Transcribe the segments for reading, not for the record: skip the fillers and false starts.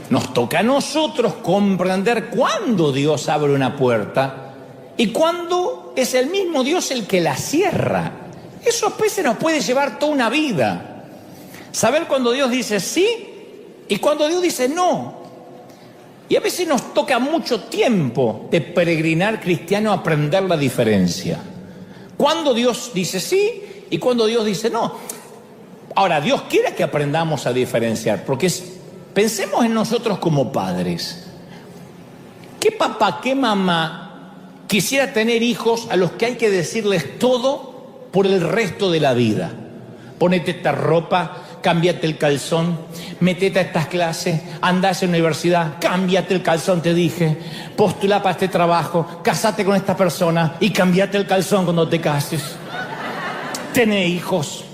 Nos toca a nosotros comprender cuándo Dios abre una puerta y cuándo es el mismo Dios el que la cierra. Eso a veces nos puede llevar toda una vida. Saber cuándo Dios dice sí y cuándo Dios dice no. Y a veces nos toca mucho tiempo de peregrinar cristiano aprender la diferencia. Cuándo Dios dice sí y cuándo Dios dice no. Ahora, Dios quiere que aprendamos a diferenciar, porque pensemos en nosotros como padres. ¿Qué papá, qué mamá quisiera tener hijos a los que hay que decirles todo por el resto de la vida? Ponete esta ropa, cámbiate el calzón, metete a estas clases, andá a esa universidad, cámbiate el calzón, te dije, postulá para este trabajo, casate con esta persona y cámbiate el calzón cuando te cases. Tené hijos.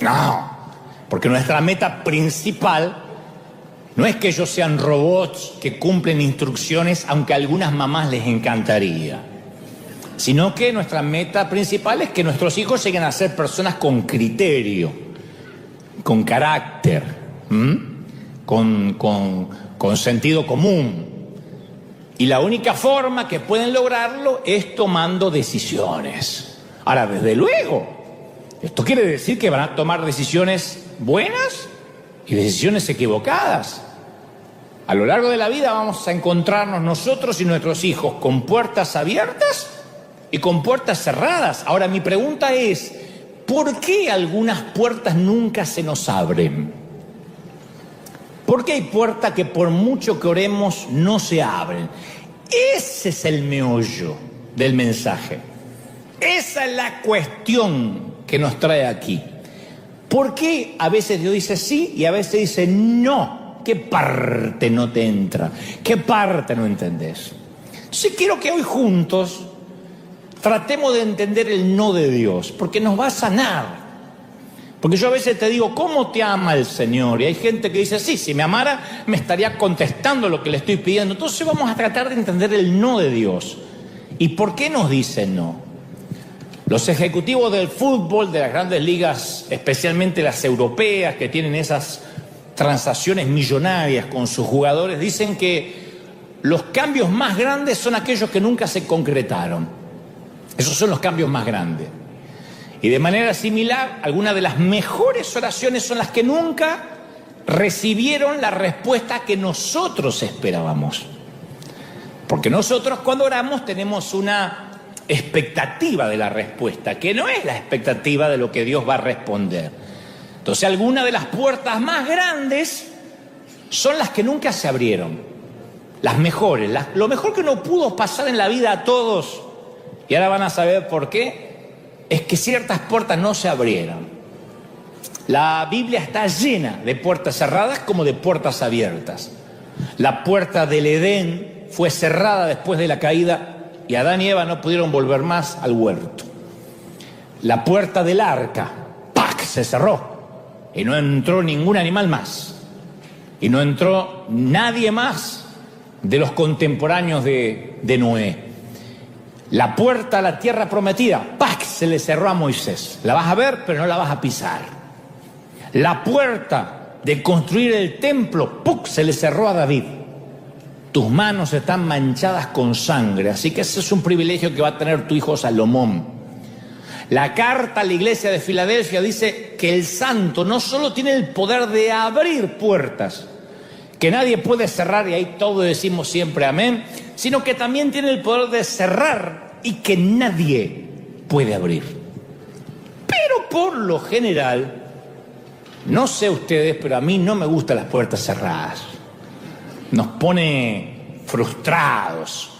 No, porque nuestra meta principal no es que ellos sean robots que cumplen instrucciones, aunque a algunas mamás les encantaría, sino que nuestra meta principal es que nuestros hijos lleguen a ser personas con criterio, con carácter, con sentido común. Y la única forma que pueden lograrlo es tomando decisiones. Ahora, desde luego, esto quiere decir que van a tomar decisiones buenas y decisiones equivocadas. A lo largo de la vida vamos a encontrarnos nosotros y nuestros hijos con puertas abiertas y con puertas cerradas. Ahora, mi pregunta es, ¿por qué algunas puertas nunca se nos abren? ¿Por qué hay puertas que por mucho que oremos no se abren? Ese es el meollo del mensaje. Esa es la cuestión que nos trae aquí. ¿Por qué a veces Dios dice sí y a veces dice no? ¿Qué parte no te entra? ¿Qué parte no entendés? Entonces quiero que hoy juntos tratemos de entender el no de Dios, porque nos va a sanar. Porque yo a veces te digo, ¿cómo te ama el Señor? Y hay gente que dice, sí, si me amara me estaría contestando lo que le estoy pidiendo. Entonces vamos a tratar de entender el no de Dios. ¿Y por qué nos dice no? Los ejecutivos del fútbol, de las grandes ligas, especialmente las europeas, que tienen esas transacciones millonarias con sus jugadores, dicen que los cambios más grandes son aquellos que nunca se concretaron. Esos son los cambios más grandes. Y de manera similar, algunas de las mejores oraciones son las que nunca recibieron la respuesta que nosotros esperábamos. Porque nosotros cuando oramos tenemos una expectativa de la respuesta, que no es la expectativa de lo que Dios va a responder. Entonces, algunas de las puertas más grandes son las que nunca se abrieron, las mejores, lo mejor que no pudo pasar en la vida a todos, y ahora van a saber por qué, es que ciertas puertas no se abrieron. La Biblia está llena de puertas cerradas como de puertas abiertas. La puerta del Edén fue cerrada después de la caída y Adán y Eva no pudieron volver más al huerto. La puerta del arca, ¡pac!, se cerró y no entró ningún animal más. Y no entró nadie más de los contemporáneos de Noé. La puerta a la tierra prometida, ¡pac!, se le cerró a Moisés. La vas a ver, pero no la vas a pisar. La puerta de construir el templo, ¡puc!, se le cerró a David. Tus manos están manchadas con sangre, así que ese es un privilegio que va a tener tu hijo Salomón. La carta a la iglesia de Filadelfia dice que el santo no solo tiene el poder de abrir puertas, que nadie puede cerrar, y ahí todos decimos siempre amén, sino que también tiene el poder de cerrar y que nadie puede abrir. Pero por lo general, no sé ustedes, pero a mí no me gustan las puertas cerradas. Nos pone frustrados.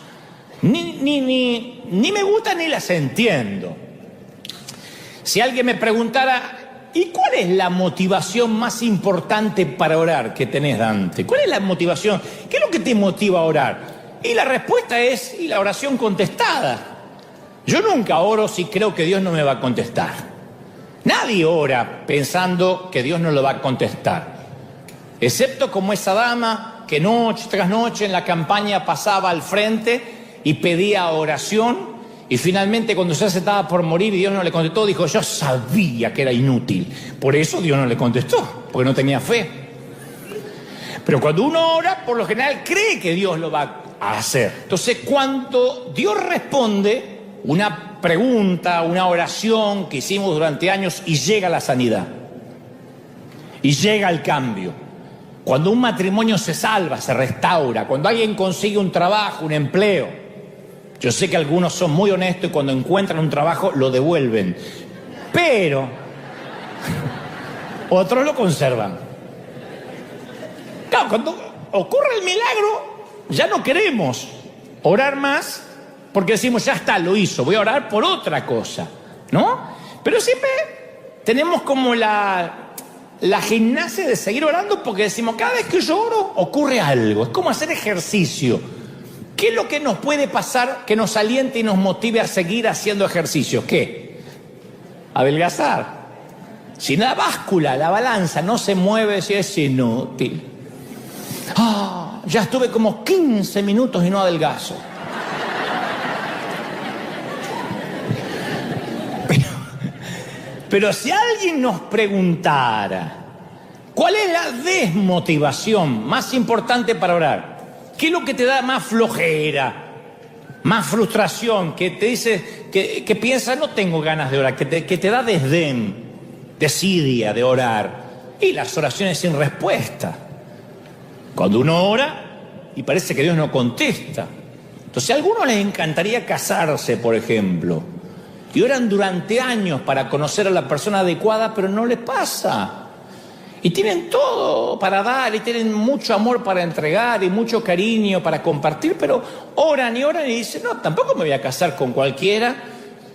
Ni me gustan ni las entiendo. Si alguien me preguntara, ¿y cuál es la motivación más importante para orar que tenés, Dante? ¿Cuál es la motivación? ¿Qué es lo que te motiva a orar? Y la respuesta es, y la oración contestada. Yo nunca oro si creo que Dios no me va a contestar. Nadie ora pensando que Dios no lo va a contestar. Excepto como esa dama que noche tras noche en la campaña pasaba al frente y pedía oración, y finalmente cuando ya se estaba por morir y Dios no le contestó, dijo, yo sabía que era inútil, por eso Dios no le contestó, porque no tenía fe. Pero cuando uno ora, por lo general cree que Dios lo va a hacer. Entonces, cuando Dios responde una pregunta, una oración que hicimos durante años y llega la sanidad, y llega el cambio, cuando un matrimonio se salva, se restaura, cuando alguien consigue un trabajo, un empleo, yo sé que algunos son muy honestos y cuando encuentran un trabajo lo devuelven, pero otros lo conservan. Claro, cuando ocurre el milagro, ya no queremos orar más porque decimos, ya está, lo hizo, voy a orar por otra cosa, ¿no? Pero siempre tenemos como la gimnasia de seguir orando porque decimos, cada vez que yo oro ocurre algo, es como hacer ejercicio. ¿Qué es lo que nos puede pasar que nos aliente y nos motive a seguir haciendo ejercicio? ¿Qué? Adelgazar. Si la báscula, la balanza no se mueve, si es inútil. Ya estuve como 15 minutos y no adelgazo. Pero si alguien nos preguntara, ¿cuál es la desmotivación más importante para orar? ¿Qué es lo que te da más flojera, más frustración, que te dice, que piensa, no tengo ganas de orar, que te da desdén, desidia de orar? Y las oraciones sin respuesta. Cuando uno ora y parece que Dios no contesta. Entonces a algunos les encantaría casarse, por ejemplo, y oran durante años para conocer a la persona adecuada, pero no les pasa. Y tienen todo para dar, y tienen mucho amor para entregar, y mucho cariño para compartir, pero oran y dicen, no, tampoco me voy a casar con cualquiera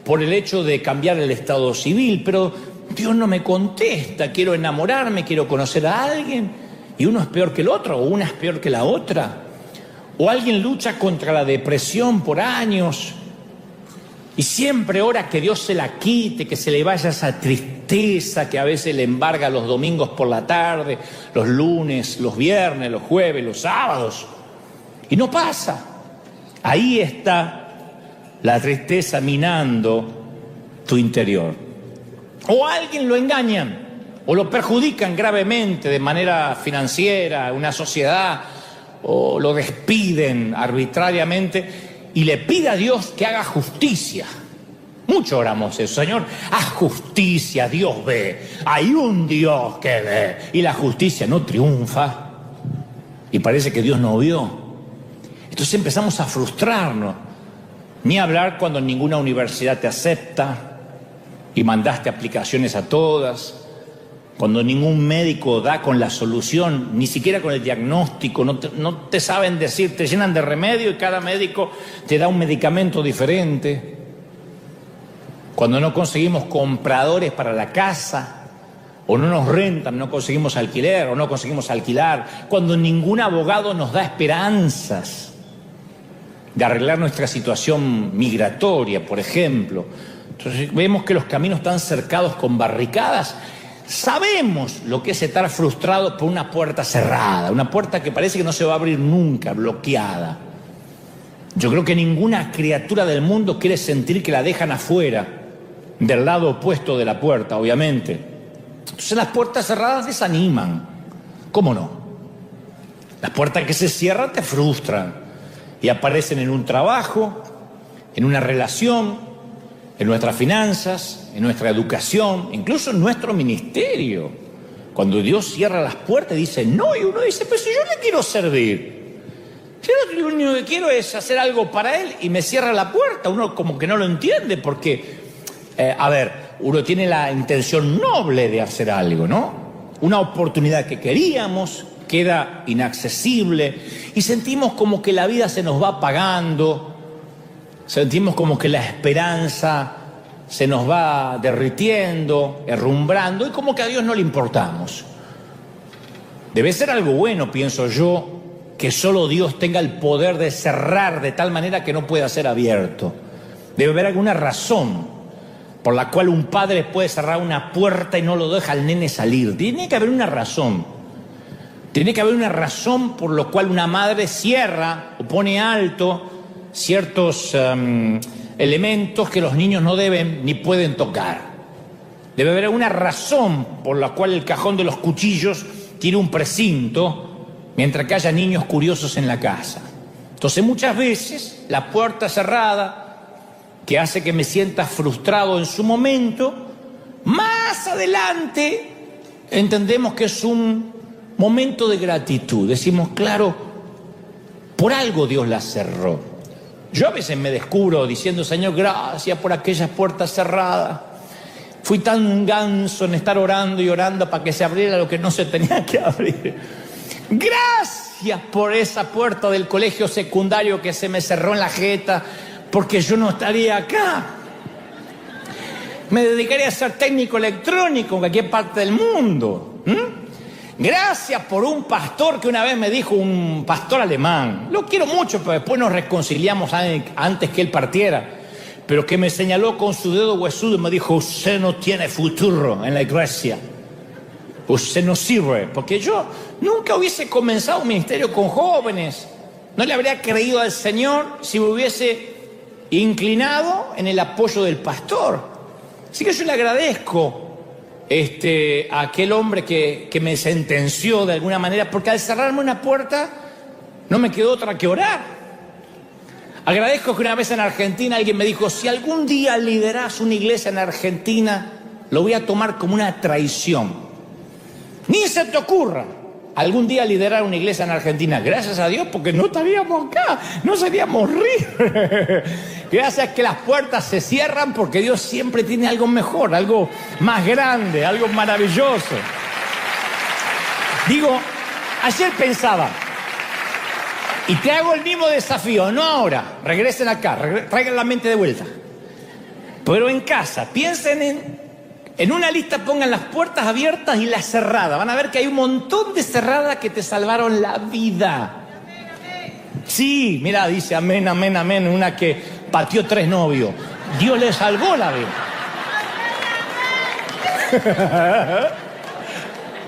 por el hecho de cambiar el estado civil, pero Dios no me contesta, quiero enamorarme, quiero conocer a alguien, y uno es peor que el otro, o una es peor que la otra. O alguien lucha contra la depresión por años, y siempre ora que Dios se la quite, que se le vaya esa tristeza que a veces le embarga los domingos por la tarde, los lunes, los viernes, los jueves, los sábados. Y no pasa. Ahí está la tristeza minando tu interior. O a alguien lo engañan o lo perjudican gravemente de manera financiera, una sociedad, o lo despiden arbitrariamente. Y le pide a Dios que haga justicia. Mucho oramos eso, Señor, haz justicia, Dios ve. Hay un Dios que ve. Y la justicia no triunfa. Y parece que Dios no vio. Entonces empezamos a frustrarnos. Ni hablar cuando ninguna universidad te acepta y mandaste aplicaciones a todas. Cuando ningún médico da con la solución, ni siquiera con el diagnóstico, no te saben decir, te llenan de remedio y cada médico te da un medicamento diferente. Cuando no conseguimos compradores para la casa, o no nos rentan, no conseguimos alquiler, o no conseguimos alquilar. Cuando ningún abogado nos da esperanzas de arreglar nuestra situación migratoria, por ejemplo. Entonces vemos que los caminos están cercados con barricadas. Sabemos lo que es estar frustrado por una puerta cerrada, una puerta que parece que no se va a abrir nunca, bloqueada. Yo creo que ninguna criatura del mundo quiere sentir que la dejan afuera, del lado opuesto de la puerta, obviamente. Entonces las puertas cerradas desaniman. ¿Cómo no? Las puertas que se cierran te frustran y aparecen en un trabajo, en una relación, en nuestras finanzas, en nuestra educación, incluso en nuestro ministerio. Cuando Dios cierra las puertas dice no, y uno dice, pues si yo le quiero servir, yo lo único que quiero es hacer algo para Él y me cierra la puerta. Uno como que no lo entiende porque, uno tiene la intención noble de hacer algo, ¿no? Una oportunidad que queríamos queda inaccesible y sentimos como que la vida se nos va apagando. Sentimos como que la esperanza se nos va derritiendo, herrumbrando, y como que a Dios no le importamos. Debe ser algo bueno, pienso yo, que solo Dios tenga el poder de cerrar de tal manera que no pueda ser abierto. Debe haber alguna razón por la cual un padre puede cerrar una puerta y no lo deja al nene salir. Tiene que haber una razón. Tiene que haber una razón por la cual una madre cierra o pone alto ciertos elementos que los niños no deben ni pueden tocar. Debe haber una razón por la cual el cajón de los cuchillos tiene un precinto mientras que haya niños curiosos en la casa. Entonces muchas veces la puerta cerrada, que hace que me sienta frustrado en su momento, más adelante entendemos que es un momento de gratitud. Decimos, claro, por algo Dios la cerró. Yo a veces me descubro diciendo, Señor, gracias por aquellas puertas cerradas. Fui tan ganso en estar orando y orando para que se abriera lo que no se tenía que abrir. Gracias por esa puerta del colegio secundario que se me cerró en la jeta, porque yo no estaría acá. Me dedicaría a ser técnico electrónico en cualquier parte del mundo. Gracias por un pastor que una vez me dijo, un pastor alemán, lo quiero mucho, pero después nos reconciliamos antes que él partiera, pero que me señaló con su dedo huesudo y me dijo, usted no tiene futuro en la iglesia, usted no sirve, porque yo nunca hubiese comenzado un ministerio con jóvenes, no le habría creído al Señor si me hubiese inclinado en el apoyo del pastor. Así que yo le agradezco a aquel hombre que me sentenció de alguna manera, porque al cerrarme una puerta no me quedó otra que orar. Agradezco que una vez en Argentina alguien me dijo, si algún día liderás una iglesia en Argentina, lo voy a tomar como una traición. Ni se te ocurra algún día liderar una iglesia en Argentina. Gracias a Dios, porque no estaríamos acá, no seríamos ricos. Gracias que las puertas se cierran, porque Dios siempre tiene algo mejor, algo más grande, algo maravilloso. Digo, ayer pensaba, y te hago el mismo desafío, no ahora, regresen acá, traigan la mente de vuelta. Pero en casa, piensen en una lista, pongan las puertas abiertas y las cerradas. Van a ver que hay un montón de cerradas que te salvaron la vida. Sí, mira, dice amén, amén, amén, una que pateó 3 novios. Dios le salvó la vida.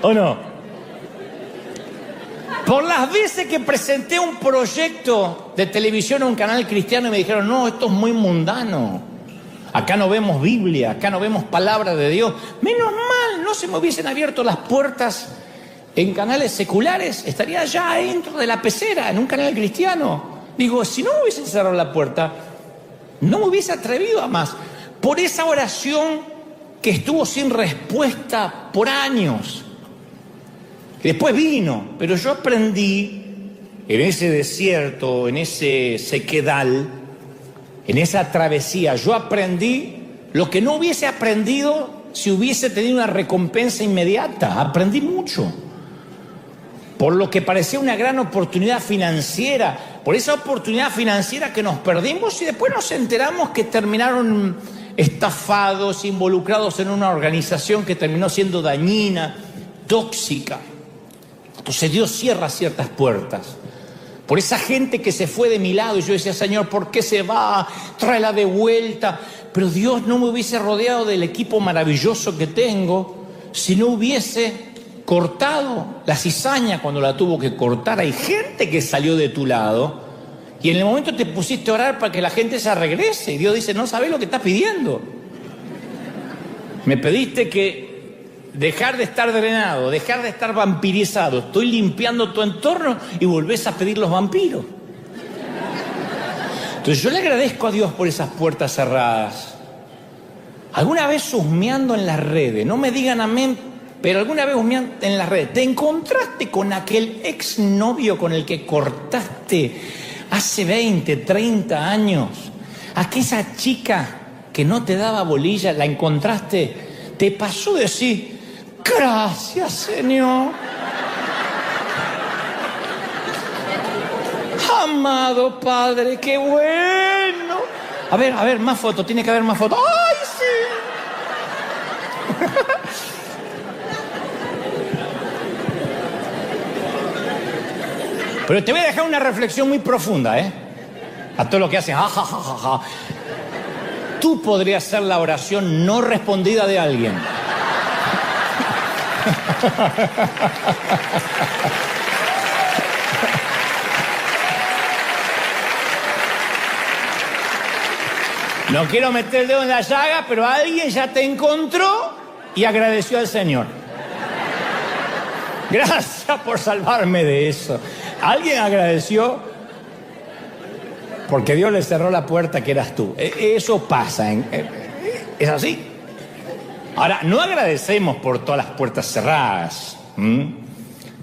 ¿O no? Por las veces que presenté un proyecto de televisión a un canal cristiano y me dijeron, no, esto es muy mundano. Acá no vemos Biblia, acá no vemos palabra de Dios. Menos mal, no se me hubiesen abierto las puertas en canales seculares. Estaría allá dentro de la pecera, en un canal cristiano. Digo, si no me hubiesen cerrado la puerta, no me hubiese atrevido a más. Por esa oración que estuvo sin respuesta por años. Que después vino, pero yo aprendí en ese desierto, en ese sequedal, en esa travesía, yo aprendí lo que no hubiese aprendido si hubiese tenido una recompensa inmediata. Aprendí mucho. Por lo que parecía una gran oportunidad financiera, por esa oportunidad financiera que nos perdimos y después nos enteramos que terminaron estafados, involucrados en una organización que terminó siendo dañina, tóxica. Entonces Dios cierra ciertas puertas. Por esa gente que se fue de mi lado, y yo decía, Señor, ¿por qué se va? Tráela de vuelta. Pero Dios no me hubiese rodeado del equipo maravilloso que tengo si no hubiese cortado la cizaña cuando la tuvo que cortar. Hay gente que salió de tu lado y en el momento te pusiste a orar para que la gente se regrese. Y Dios dice, no sabés lo que estás pidiendo. Me pediste que dejar de estar drenado, dejar de estar vampirizado. Estoy limpiando tu entorno y volvés a pedir los vampiros. Entonces yo le agradezco a Dios por esas puertas cerradas. Alguna vez husmeando en las redes, no me digan amén, pero alguna vez husmeando en las redes, te encontraste con aquel exnovio con el que cortaste hace 20, 30 años. Aquella chica que no te daba bolilla, la encontraste, te pasó de decir, gracias, Señor. Amado Padre, qué bueno. A ver, más fotos, tiene que haber más fotos. ¡Ay, sí! Pero te voy a dejar una reflexión muy profunda, a todo lo que hacen. Tú podrías ser la oración no respondida de alguien. No quiero meter el dedo en la llaga, pero alguien ya te encontró y agradeció al Señor. Gracias. gracias por salvarme de eso. ¿Alguien agradeció? Porque Dios le cerró la puerta que eras tú. Eso pasa. ¿Es así? Ahora, no agradecemos por todas las puertas cerradas.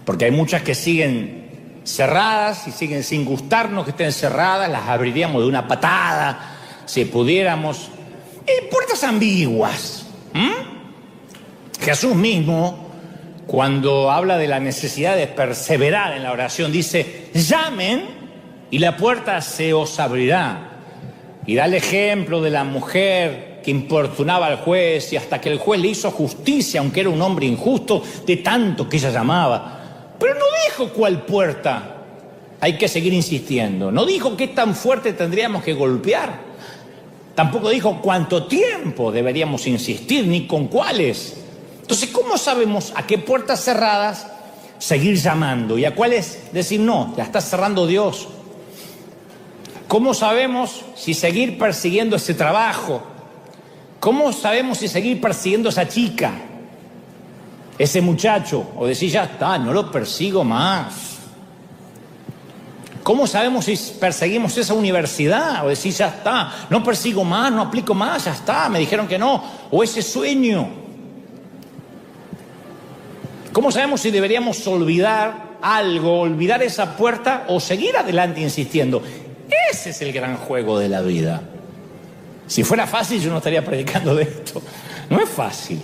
Porque hay muchas que siguen cerradas y siguen sin gustarnos que estén cerradas. Las abriríamos de una patada, si pudiéramos. Puertas ambiguas. Jesús mismo, cuando habla de la necesidad de perseverar en la oración, dice, llamen y la puerta se os abrirá. Y da el ejemplo de la mujer que importunaba al juez y hasta que el juez le hizo justicia, aunque era un hombre injusto, de tanto que ella llamaba. Pero no dijo cuál puerta hay que seguir insistiendo. No dijo qué tan fuerte tendríamos que golpear. Tampoco dijo cuánto tiempo deberíamos insistir, ni con cuáles. Entonces, ¿cómo sabemos a qué puertas cerradas seguir llamando y a cuáles decir no, ya está cerrando Dios? ¿Cómo sabemos si seguir persiguiendo ese trabajo? ¿Cómo sabemos si seguir persiguiendo esa chica, ese muchacho? O decir, ya está, no lo persigo más. ¿Cómo sabemos si perseguimos esa universidad? O decir, ya está, no persigo más, no aplico más, ya está, me dijeron que no. O ese sueño. ¿Cómo sabemos si deberíamos olvidar algo, olvidar esa puerta o seguir adelante insistiendo? Ese es el gran juego de la vida. Si fuera fácil, yo no estaría predicando de esto. No es fácil.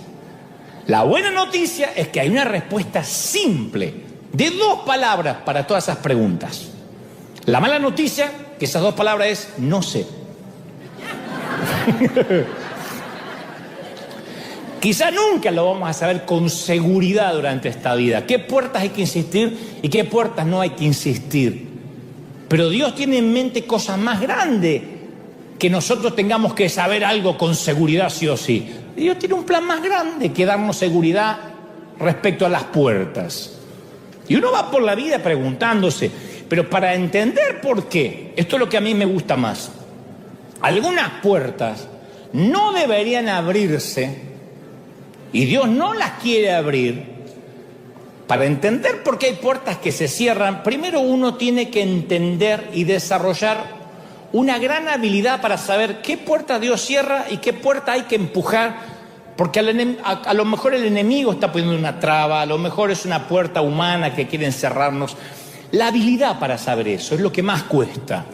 La buena noticia es que hay una respuesta simple de 2 palabras para todas esas preguntas. La mala noticia, que esas 2 palabras es no sé. Quizá nunca lo vamos a saber con seguridad durante esta vida. ¿Qué puertas hay que insistir y qué puertas no hay que insistir? Pero Dios tiene en mente cosas más grandes que nosotros tengamos que saber algo con seguridad sí o sí. Dios tiene un plan más grande que darnos seguridad respecto a las puertas. Y uno va por la vida preguntándose, pero para entender por qué, esto es lo que a mí me gusta más. Algunas puertas no deberían abrirse y Dios no las quiere abrir. Para entender por qué hay puertas que se cierran, primero uno tiene que entender y desarrollar una gran habilidad para saber qué puerta Dios cierra y qué puerta hay que empujar, porque a lo mejor el enemigo está poniendo una traba, a lo mejor es una puerta humana que quiere encerrarnos. La habilidad para saber eso es lo que más cuesta.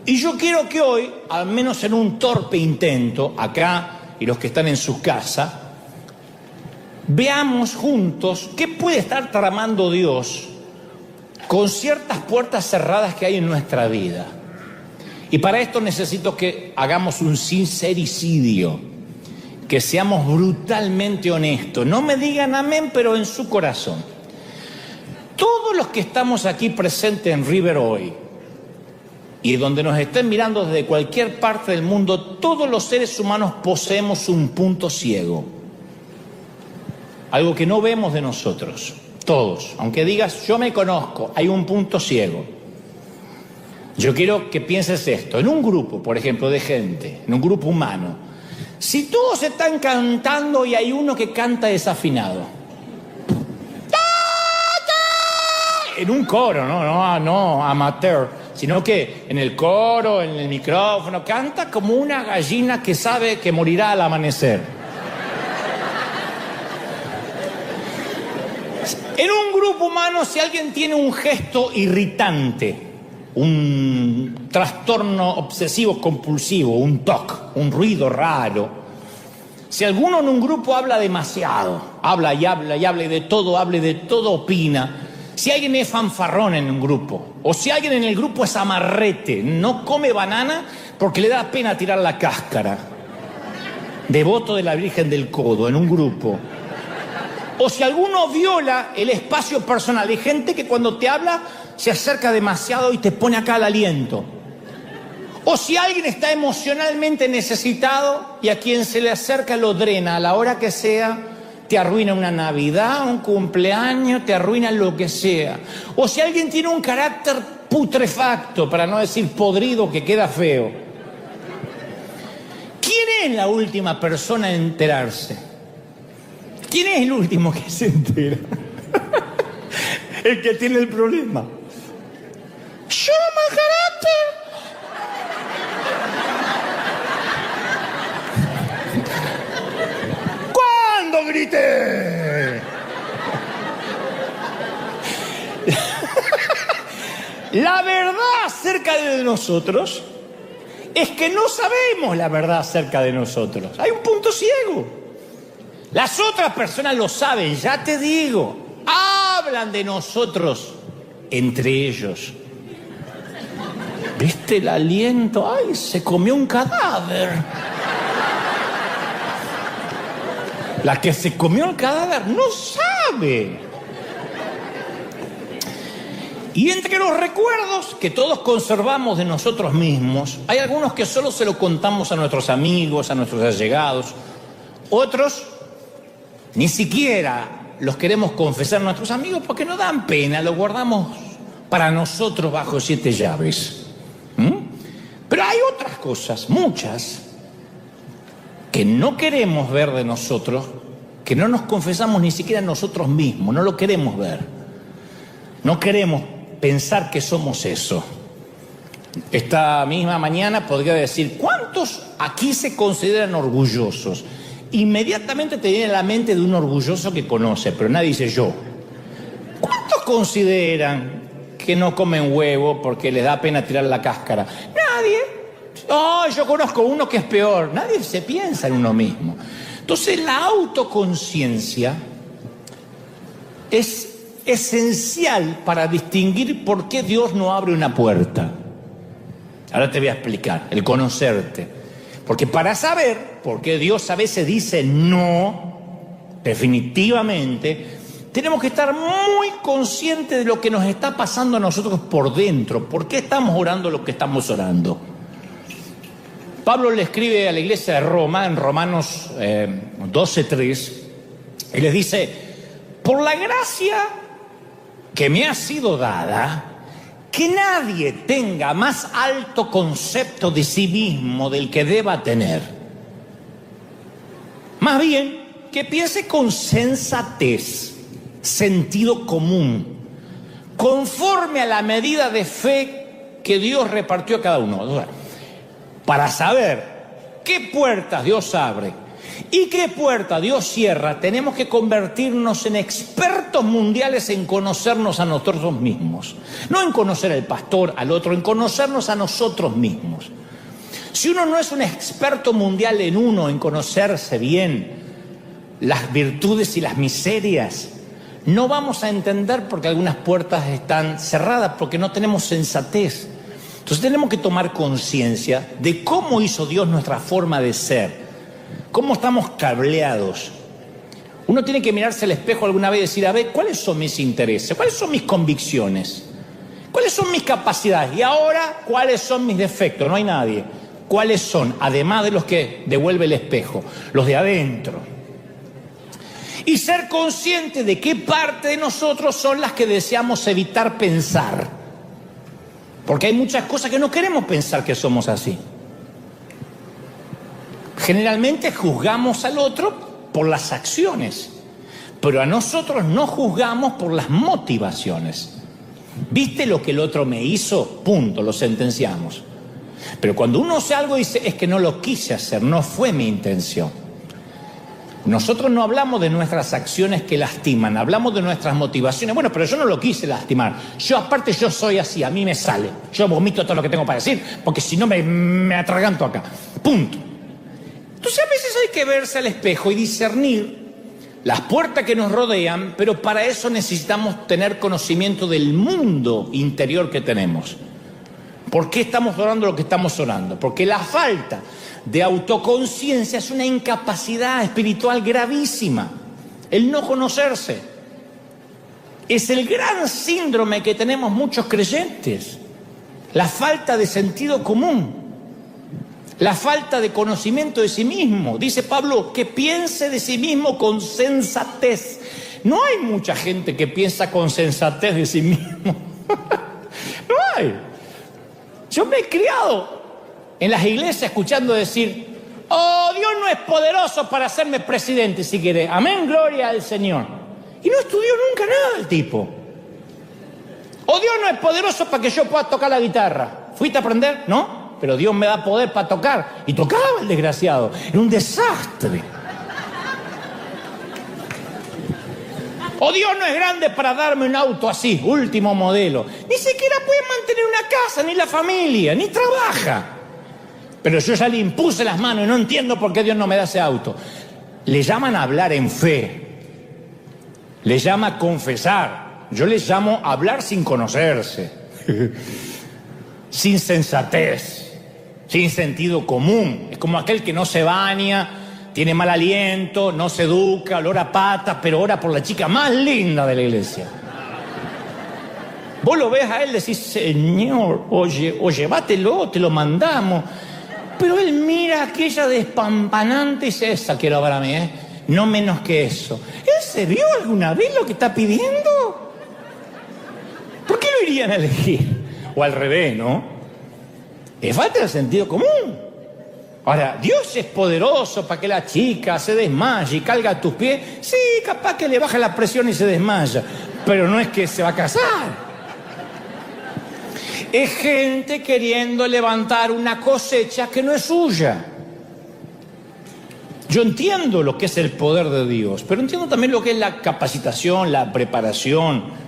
Y yo quiero que hoy, al menos en un torpe intento, acá y los que están en sus casas, veamos juntos qué puede estar tramando Dios con ciertas puertas cerradas que hay en nuestra vida. Y para esto necesito que hagamos un sincericidio, que seamos brutalmente honestos. No me digan amén, pero en su corazón. Todos los que estamos aquí presentes en River hoy, y donde nos estén mirando desde cualquier parte del mundo, todos los seres humanos poseemos un punto ciego. Algo que no vemos de nosotros, todos. Aunque digas, yo me conozco, hay un punto ciego. Yo quiero que pienses esto. En un grupo, por ejemplo, de gente, en un grupo humano, si todos están cantando y hay uno que canta desafinado, en un coro, no amateur, sino que en el coro, en el micrófono, canta como una gallina que sabe que morirá al amanecer. En un grupo humano, si alguien tiene un gesto irritante, un trastorno obsesivo compulsivo, un TOC, un ruido raro, si alguno en un grupo habla demasiado, habla y de todo opina, si alguien es fanfarrón en un grupo, o si alguien en el grupo es amarrete, no come banana porque le da pena tirar la cáscara, devoto de la Virgen del Codo en un grupo, o si alguno viola el espacio personal, hay gente que cuando te habla se acerca demasiado y te pone acá el aliento. O si alguien está emocionalmente necesitado y a quien se le acerca lo drena a la hora que sea, te arruina una Navidad, un cumpleaños, te arruina lo que sea. O si alguien tiene un carácter putrefacto, para no decir podrido, que queda feo. ¿Quién es la última persona en enterarse? ¿Quién es el último que se entera? el que tiene el problema. Yo, mal carácter. ¿Cuándo grité? La verdad acerca de nosotros es que no sabemos la verdad acerca de nosotros. Hay un punto ciego. Las otras personas lo saben, ya te digo. Hablan de nosotros entre ellos. ¿Viste el aliento? ¡Ay, se comió un cadáver! La que se comió el cadáver no sabe. Y entre los recuerdos que todos conservamos de nosotros mismos, hay algunos que solo se lo contamos a nuestros amigos, a nuestros allegados. Otros, ni siquiera los queremos confesar a nuestros amigos porque nos dan pena, los guardamos para nosotros bajo 7 llaves. Pero hay otras cosas, muchas, que no queremos ver de nosotros, que no nos confesamos ni siquiera nosotros mismos, no lo queremos ver. No queremos pensar que somos eso. Esta misma mañana podría decir, ¿cuántos aquí se consideran orgullosos? Inmediatamente te viene a la mente de un orgulloso que conoce, pero nadie dice yo. ¿Cuántos consideran que no comen huevo porque les da pena tirar la cáscara? Nadie. Oh, yo conozco uno que es peor. Nadie se piensa en uno mismo. Entonces la autoconciencia es esencial para distinguir por qué Dios no abre una puerta. Ahora te voy a explicar, el conocerte. Porque para saber por qué Dios a veces dice no, definitivamente, tenemos que estar muy conscientes de lo que nos está pasando a nosotros por dentro. ¿Por qué estamos orando lo que estamos orando? Pablo le escribe a la iglesia de Roma, en Romanos 12:3, y les dice, por la gracia que me ha sido dada, que nadie tenga más alto concepto de sí mismo del que deba tener. Más bien, que piense con sensatez, sentido común, conforme a la medida de fe que Dios repartió a cada uno. O sea, para saber qué puertas Dios abre y qué puerta Dios cierra, tenemos que convertirnos en expertos mundiales en conocernos a nosotros mismos. No en conocer al pastor, al otro, en conocernos a nosotros mismos. Si uno no es un experto mundial en uno, en conocerse bien las virtudes y las miserias, no vamos a entender por qué algunas puertas están cerradas, porque no tenemos sensatez. Entonces tenemos que tomar conciencia de cómo hizo Dios nuestra forma de ser. ¿Cómo estamos cableados? Uno tiene que mirarse al espejo alguna vez y decir, a ver, ¿cuáles son mis intereses? ¿Cuáles son mis convicciones? ¿Cuáles son mis capacidades? Y ahora, ¿cuáles son mis defectos? No hay nadie. ¿Cuáles son? Además de los que devuelve el espejo, los de adentro. Y ser consciente de qué parte de nosotros son las que deseamos evitar pensar. Porque hay muchas cosas que no queremos pensar que somos así. Generalmente juzgamos al otro por las acciones, pero a nosotros no juzgamos por las motivaciones. ¿Viste lo que el otro me hizo? Punto, lo sentenciamos. Pero cuando uno hace algo dice, es que no lo quise hacer, no fue mi intención. Nosotros no hablamos de nuestras acciones que lastiman, hablamos de nuestras motivaciones. Bueno, pero yo no lo quise lastimar. Yo aparte yo soy así, a mí me sale. Yo vomito todo lo que tengo para decir, porque si no me atraganto acá. Punto. Entonces a veces hay que verse al espejo y discernir las puertas que nos rodean, pero para eso necesitamos tener conocimiento del mundo interior que tenemos. ¿Por qué estamos orando lo que estamos orando? Porque la falta de autoconciencia es una incapacidad espiritual gravísima. El no conocerse es el gran síndrome que tenemos muchos creyentes. La falta de sentido común, la falta de conocimiento de sí mismo. Dice Pablo, que piense de sí mismo con sensatez. No hay mucha gente que piensa con sensatez de sí mismo. No hay. Yo me he criado en las iglesias escuchando decir, oh, Dios no es poderoso para hacerme presidente si quiere. Amén, gloria al Señor. Y no estudió nunca nada el tipo. O Dios no es poderoso para que yo pueda tocar la guitarra. ¿Fuiste a aprender? No, pero Dios me da poder para tocar. Y tocaba el desgraciado. Era un desastre. O Dios no es grande para darme un auto así, último modelo. Ni siquiera puede mantener una casa, ni la familia, ni trabaja. Pero yo ya le impuse las manos y no entiendo por qué Dios no me da ese auto. Le llaman a hablar en fe. Le llama a confesar. Yo le llamo a hablar sin conocerse. Sin sensatez. Sin sentido común. Es como aquel que no se baña, tiene mal aliento, no se educa, olor a patas, pero ora por la chica más linda de la iglesia. Vos lo ves a él, decís, Señor, oye, llévatelo, te lo mandamos. Pero él mira a aquella despampanante y dice, esa quiero para mí, no menos que eso. ¿Él se vio alguna vez lo que está pidiendo? ¿Por qué lo irían a elegir? O al revés, ¿no? Es falta de sentido común. Ahora, Dios es poderoso para que la chica se desmaye y caiga a tus pies. Sí, capaz que le baja la presión y se desmaya, pero no es que se va a casar. Es gente queriendo levantar una cosecha que no es suya. Yo entiendo lo que es el poder de Dios, pero entiendo también lo que es la capacitación, la preparación,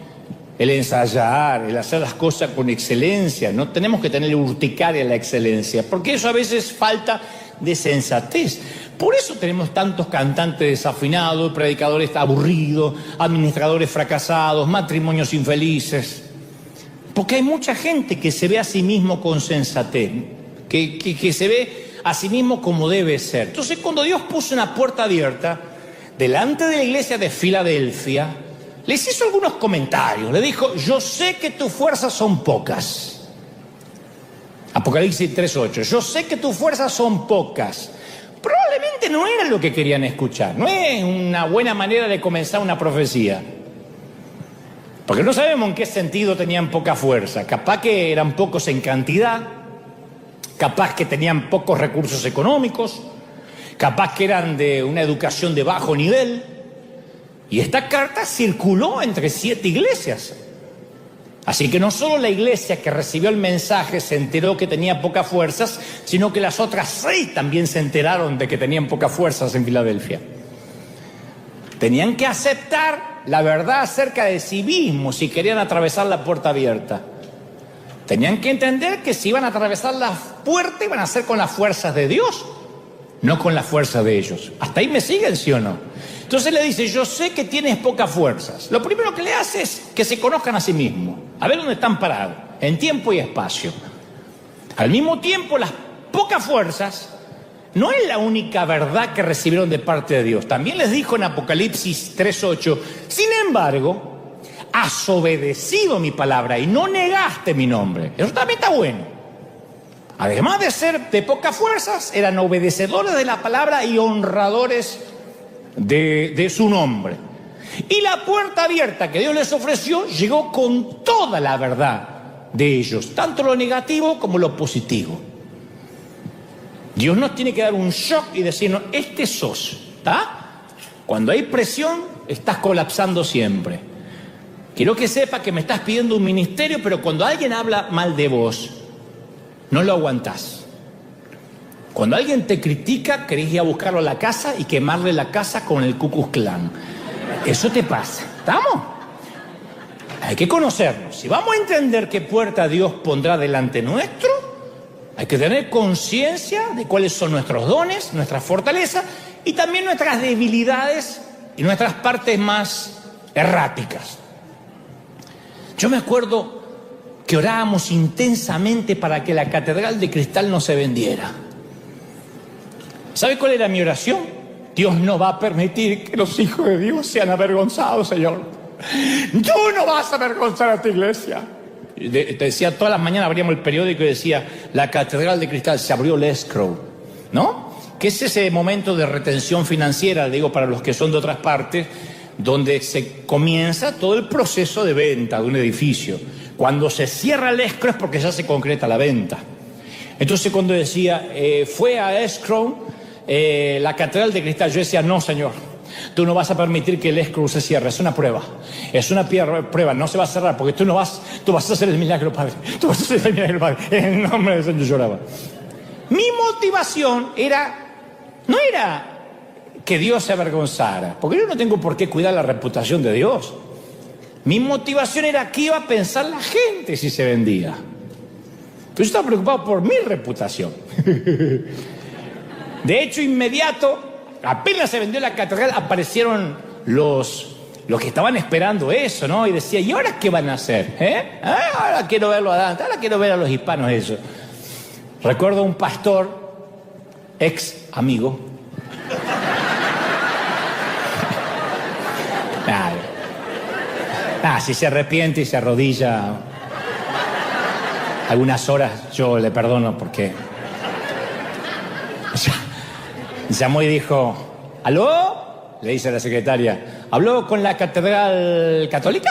el ensayar, el hacer las cosas con excelencia. No tenemos que tener urticaria la excelencia, porque eso a veces falta de sensatez. Por eso tenemos tantos cantantes desafinados, predicadores aburridos, administradores fracasados, matrimonios infelices. Porque hay mucha gente que se ve a sí mismo con sensatez, que se ve a sí mismo como debe ser. Entonces, cuando Dios puso una puerta abierta delante de la iglesia de Filadelfia, les hizo algunos comentarios. Le dijo, yo sé que tus fuerzas son pocas. Apocalipsis 3:8. Yo sé que tus fuerzas son pocas. Probablemente no era lo que querían escuchar. No es una buena manera de comenzar una profecía. Porque no sabemos en qué sentido tenían poca fuerza. Capaz que eran pocos en cantidad. Capaz que tenían pocos recursos económicos. Capaz que eran de una educación de bajo nivel. Y esta carta circuló entre 7 iglesias. Así que no solo la iglesia que recibió el mensaje se enteró que tenía pocas fuerzas, sino que las otras 6 también se enteraron de que tenían pocas fuerzas en Filadelfia. Tenían que aceptar la verdad acerca de sí mismos si querían atravesar la puerta abierta. Tenían que entender que si iban a atravesar la puerta iban a ser con las fuerzas de Dios, no con las fuerzas de ellos. ¿Hasta ahí me siguen, sí o no? Entonces le dice, yo sé que tienes pocas fuerzas. Lo primero que le hace es que se conozcan a sí mismos, a ver dónde están parados, en tiempo y espacio. Al mismo tiempo, las pocas fuerzas no es la única verdad que recibieron de parte de Dios. También les dijo en Apocalipsis 3:8, sin embargo, has obedecido mi palabra y no negaste mi nombre. Eso también está bueno. Además de ser de pocas fuerzas, eran obedecedores de la palabra y honradores de su nombre. Y la puerta abierta que Dios les ofreció llegó con toda la verdad de ellos, tanto lo negativo como lo positivo. Dios nos tiene que dar un shock y decirnos, este sos, ¿está? Cuando hay presión, estás colapsando siempre. Quiero que sepa que me estás pidiendo un ministerio, pero cuando alguien habla mal de vos, no lo aguantás. Cuando alguien te critica, querés ir a buscarlo a la casa y quemarle la casa con el Ku Klux Klan. Eso te pasa. ¿Estamos? Hay que conocernos. Si vamos a entender qué puerta Dios pondrá delante nuestro, hay que tener conciencia de cuáles son nuestros dones, nuestras fortalezas y también nuestras debilidades y nuestras partes más erráticas. Yo me acuerdo que orábamos intensamente para que la Catedral de Cristal no se vendiera. ¿Sabe cuál era mi oración? Dios no va a permitir que los hijos de Dios sean avergonzados, Señor. Tú no vas a avergonzar a tu iglesia. Te decía, todas las mañanas abríamos el periódico y decía, la Catedral de Cristal, se abrió el escrow, ¿no? Que es ese momento de retención financiera, digo, para los que son de otras partes, donde se comienza todo el proceso de venta de un edificio. Cuando se cierra el escrow es porque ya se concreta la venta. Entonces cuando decía, fue a escrow la Catedral de Cristal, yo decía, no, Señor, Tú no vas a permitir que el escrow se cierre. Es una prueba. Es una prueba. No se va a cerrar porque tú vas a hacer el milagro, Padre. Tú vas a hacer el milagro, Padre. En el nombre del Señor. Yo lloraba. Mi motivación no era que Dios se avergonzara, porque yo no tengo por qué cuidar la reputación de Dios. Mi motivación era qué iba a pensar la gente si se vendía. Pero yo estaba preocupado por mi reputación. De hecho, inmediato, apenas se vendió la catedral, aparecieron los que estaban esperando eso, ¿no? Y decía, ¿y ahora qué van a hacer? Ahora quiero verlo a Dante, ahora quiero ver a los hispanos eso. Recuerdo un pastor, ex amigo. Si se arrepiente y se arrodilla algunas horas, yo le perdono porque llamó y dijo, ¿aló? Le dice a la secretaria, ¿habló con la catedral católica?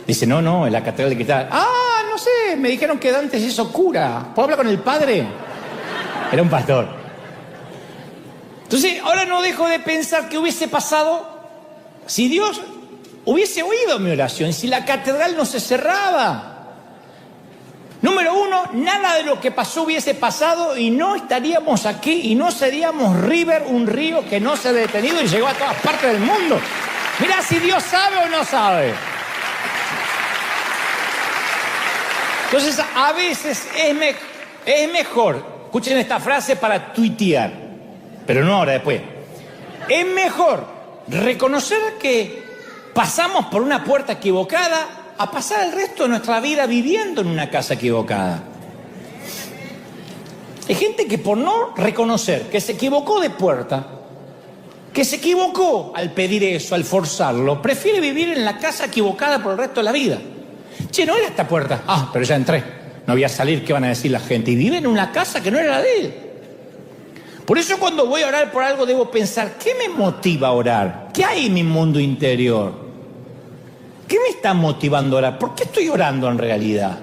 Dice, no, en la catedral católica. No sé, me dijeron que Dante se hizo cura. ¿Puedo hablar con el padre? Era un pastor. Entonces, ahora no dejo de pensar qué hubiese pasado si Dios hubiese oído mi oración, si la catedral no se cerraba. Número uno, nada de lo que pasó hubiese pasado y no estaríamos aquí y no seríamos River, un río que no se ha detenido y llegó a todas partes del mundo. Mirá si Dios sabe o no sabe. Entonces, a veces es mejor, escuchen esta frase para tuitear, pero no ahora, después. Es mejor reconocer que pasamos por una puerta equivocada a pasar el resto de nuestra vida viviendo en una casa equivocada. Hay gente que por no reconocer que se equivocó de puerta, que se equivocó al pedir eso, al forzarlo, prefiere vivir en la casa equivocada por el resto de la vida. Che, no era esta puerta. Pero ya entré. No voy a salir, ¿qué van a decir la gente? Y vive en una casa que no era la de él. Por eso cuando voy a orar por algo debo pensar, ¿qué me motiva a orar? ¿Qué hay en mi mundo interior? ¿Qué me está motivando a orar? ¿Por qué estoy orando en realidad?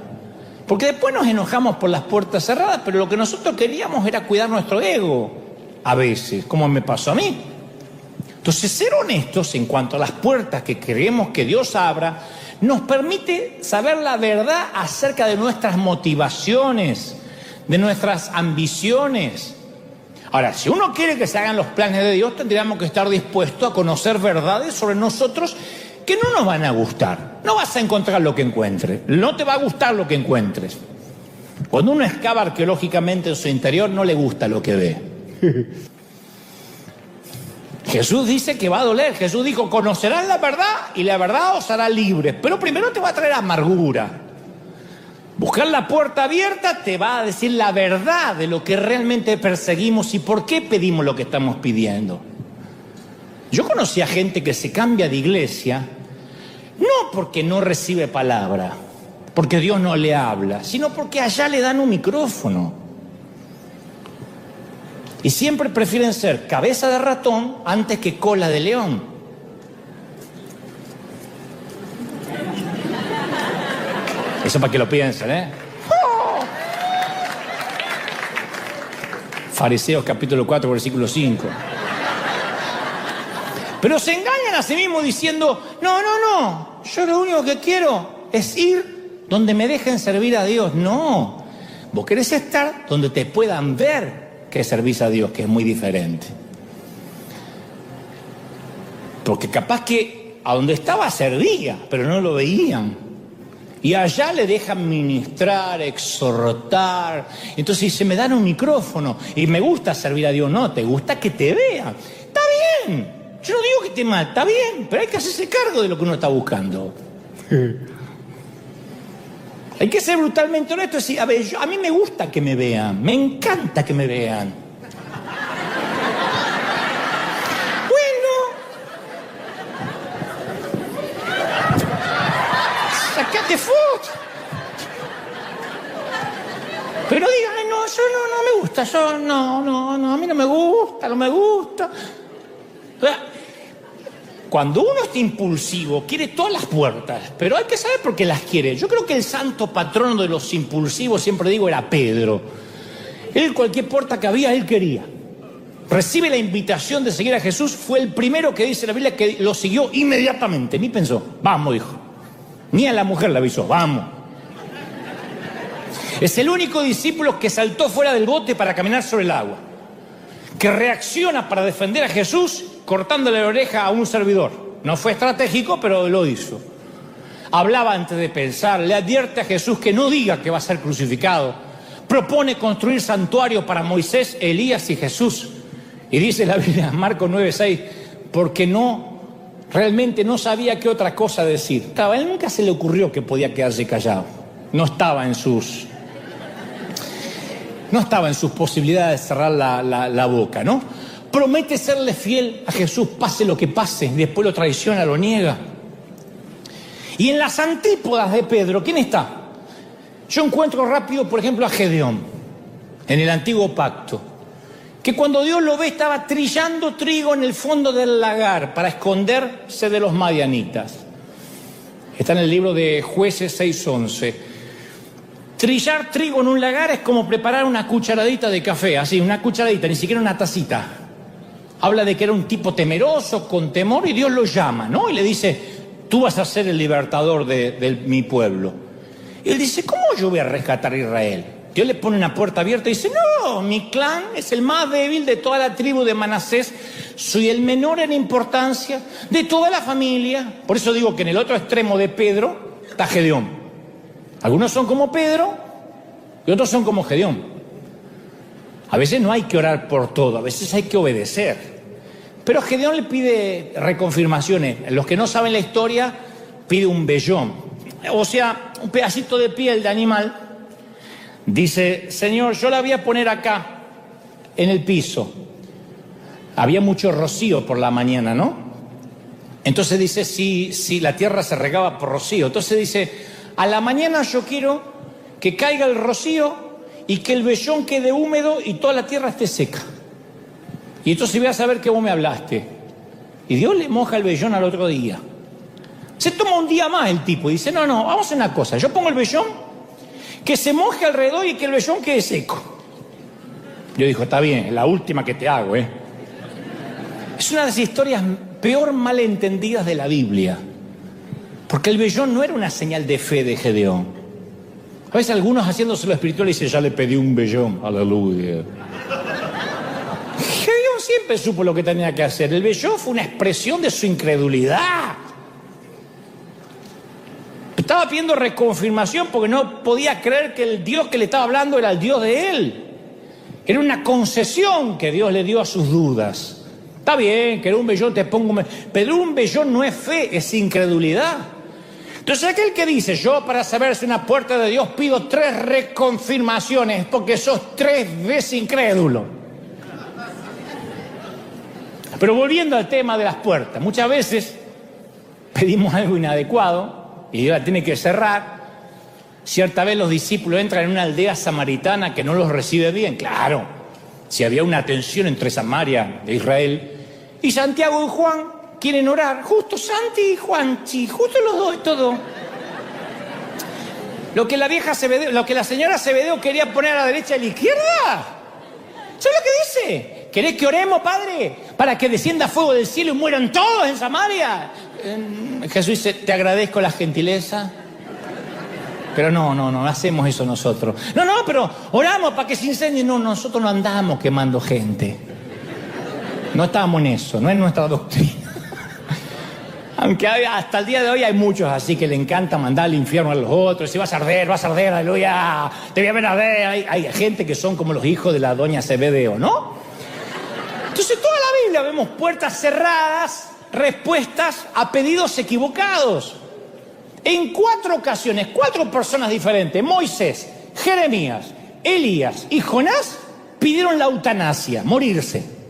Porque después nos enojamos por las puertas cerradas, pero lo que nosotros queríamos era cuidar nuestro ego. A veces, como me pasó a mí. Entonces, ser honestos en cuanto a las puertas que queremos que Dios abra, nos permite saber la verdad acerca de nuestras motivaciones, de nuestras ambiciones. Ahora, si uno quiere que se hagan los planes de Dios, tendríamos que estar dispuestos a conocer verdades sobre nosotros que no nos van a gustar. No vas a encontrar lo que encuentres. No te va a gustar lo que encuentres. Cuando uno excava arqueológicamente en su interior, no le gusta lo que ve. Jesús dice que va a doler. Jesús dijo, conocerán la verdad y la verdad os hará libres. Pero primero te va a traer amargura. Buscar la puerta abierta te va a decir la verdad de lo que realmente perseguimos y por qué pedimos lo que estamos pidiendo. Yo conocí a gente que se cambia de iglesia, no porque no recibe palabra, porque Dios no le habla, sino porque allá le dan un micrófono. Y siempre prefieren ser cabeza de ratón antes que cola de león. Eso para que lo piensen, ¿eh? Fariseos capítulo 4, versículo 5. Pero se engañan a sí mismos diciendo, no, yo lo único que quiero es ir donde me dejen servir a Dios. No, vos querés estar donde te puedan ver que servís a Dios, que es muy diferente. Porque capaz que a donde estaba servía, pero no lo veían. Y allá le dejan ministrar, exhortar. Entonces dice, me dan un micrófono y me gusta servir a Dios. No, te gusta que te vean. Está bien. Yo no digo que esté mal, está bien, pero hay que hacerse cargo de lo que uno está buscando. Hay que ser brutalmente honesto y decir, a ver, a mí me gusta que me vean, me encanta que me vean. Bueno, sacate foto. Pero digan, ay, no, yo no me gusta, yo no, a mí no me gusta. Cuando uno está impulsivo, quiere todas las puertas, pero hay que saber por qué las quiere. Yo creo que el santo patrono de los impulsivos, siempre digo, era Pedro. Él, cualquier puerta que había, él quería. recibe la invitación de seguir a Jesús, fue el primero que dice la Biblia que lo siguió inmediatamente, ni pensó, vamos, dijo. Ni a la mujer le avisó, vamos. Es el único discípulo que saltó fuera del bote para caminar sobre el agua, que reacciona para defender a Jesús cortándole la oreja a un servidor. No fue estratégico, pero lo hizo. Hablaba antes de pensar, le advierte a Jesús que no diga que va a ser crucificado. Propone construir santuarios para Moisés, Elías y Jesús. Y dice la Biblia, Marcos 9:6, porque realmente no sabía qué otra cosa decir. A él nunca se le ocurrió que podía quedarse callado. No estaba en sus posibilidades de cerrar la boca, ¿no? Promete serle fiel a Jesús, pase lo que pase, después lo traiciona, lo niega. Y en las antípodas de Pedro, ¿quién está? Yo encuentro rápido, por ejemplo, a Gedeón, en el antiguo pacto, que cuando Dios lo ve estaba trillando trigo en el fondo del lagar para esconderse de los madianitas. Está en el libro de Jueces 6:11. Trillar trigo en un lagar es como preparar una cucharadita de café, así, una cucharadita, ni siquiera una tacita. Habla de que era un tipo temeroso, con temor, y Dios lo llama, ¿no? Y le dice, tú vas a ser el libertador de mi pueblo. Y él dice, ¿cómo yo voy a rescatar a Israel? Dios le pone una puerta abierta y dice, no, mi clan es el más débil de toda la tribu de Manasés, soy el menor en importancia de toda la familia. Por eso digo que en el otro extremo de Pedro está Gedeón. Algunos son como Pedro y otros son como Gedeón. A veces no hay que orar por todo, a veces hay que obedecer. Pero Gedeón le pide reconfirmaciones. Los que no saben la historia, pide un vellón, o sea, un pedacito de piel de animal. Dice, Señor, yo la voy a poner acá, en el piso. Había mucho rocío por la mañana, ¿no? Entonces dice, si la tierra se regaba por rocío. Entonces dice, a la mañana yo quiero que caiga el rocío y que el vellón quede húmedo y toda la tierra esté seca. Y entonces voy a saber que vos me hablaste. Y Dios le moja el vellón al otro día. Se toma un día más el tipo y dice, no, vamos a hacer una cosa. Yo pongo el vellón, que se moje alrededor y que el vellón quede seco. Yo digo, está bien, es la última que te hago, ¿eh? Es una de las historias peor malentendidas de la Biblia. Porque el vellón no era una señal de fe de Gedeón. A veces algunos haciéndose lo espiritual dicen, ya le pedí un vellón, aleluya. Gedeón siempre supo lo que tenía que hacer. El vellón fue una expresión de su incredulidad. Estaba pidiendo reconfirmación porque no podía creer que el Dios que le estaba hablando era el Dios de él. Era una concesión que Dios le dio a sus dudas. Está bien, que era un vellón, te pongo... Pero un vellón no es fe, es incredulidad. Entonces aquel que dice, yo para saber si una puerta de Dios pido 3 reconfirmaciones porque sos 3 veces incrédulo. Pero volviendo al tema de las puertas, muchas veces pedimos algo inadecuado y Dios la tiene que cerrar. Cierta vez los discípulos entran en una aldea samaritana que no los recibe bien. Claro, si había una tensión entre Samaria e Israel. Y Santiago y Juan quieren orar. Justo Santi y Juanchi, justo los dos, todo. Lo que la señora Zebedeo quería poner a la derecha y a la izquierda. ¿Sabes lo que dice? ¿Querés que oremos, Padre, para que descienda fuego del cielo y mueran todos en Samaria? Jesús dice, te agradezco la gentileza, pero no hacemos eso nosotros. No, pero oramos para que se incendie. No, nosotros no andamos quemando gente. No estamos en eso, no es nuestra doctrina. Aunque hasta el día de hoy hay muchos así que le encanta mandar al infierno a los otros. Si vas a arder, aleluya, te voy a ver arder. Hay gente que son como los hijos de la doña Zebedeo, ¿no? Entonces toda la Biblia vemos puertas cerradas, respuestas a pedidos equivocados. En 4 ocasiones, 4 personas diferentes, Moisés, Jeremías, Elías y Jonás, pidieron la eutanasia, morirse.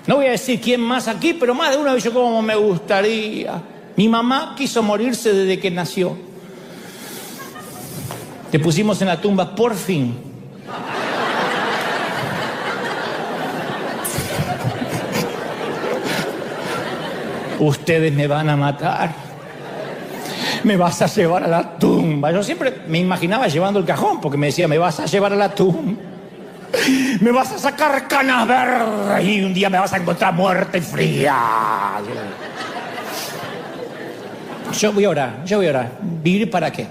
No voy a decir quién más aquí, pero más de uno dijo, cómo me gustaría. Mi mamá quiso morirse desde que nació. Te pusimos en la tumba, por fin. Ustedes me van a matar. Me vas a llevar a la tumba. Yo siempre me imaginaba llevando el cajón porque me decía, me vas a llevar a la tumba. Me vas a sacar canas verdes y un día me vas a encontrar muerta y fría. Yo voy a orar. ¿Vivir para qué?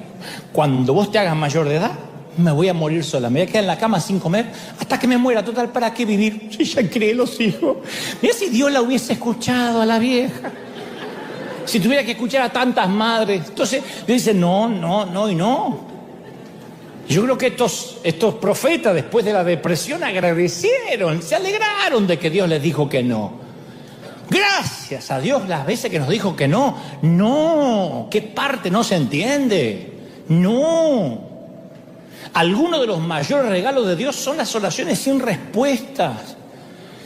Cuando vos te hagas mayor de edad, me voy a morir sola. Me voy a quedar en la cama sin comer hasta que me muera. Total, ¿para qué vivir? Si ya crié los hijos. Mira si Dios la hubiese escuchado a la vieja. Si tuviera que escuchar a tantas madres. Entonces le dicen no y no. Yo creo que estos profetas, después de la depresión, agradecieron, se alegraron de que Dios les dijo que no. Gracias a Dios las veces que nos dijo que no. No, ¿qué parte no se entiende? No. Algunos de los mayores regalos de Dios son las oraciones sin respuestas.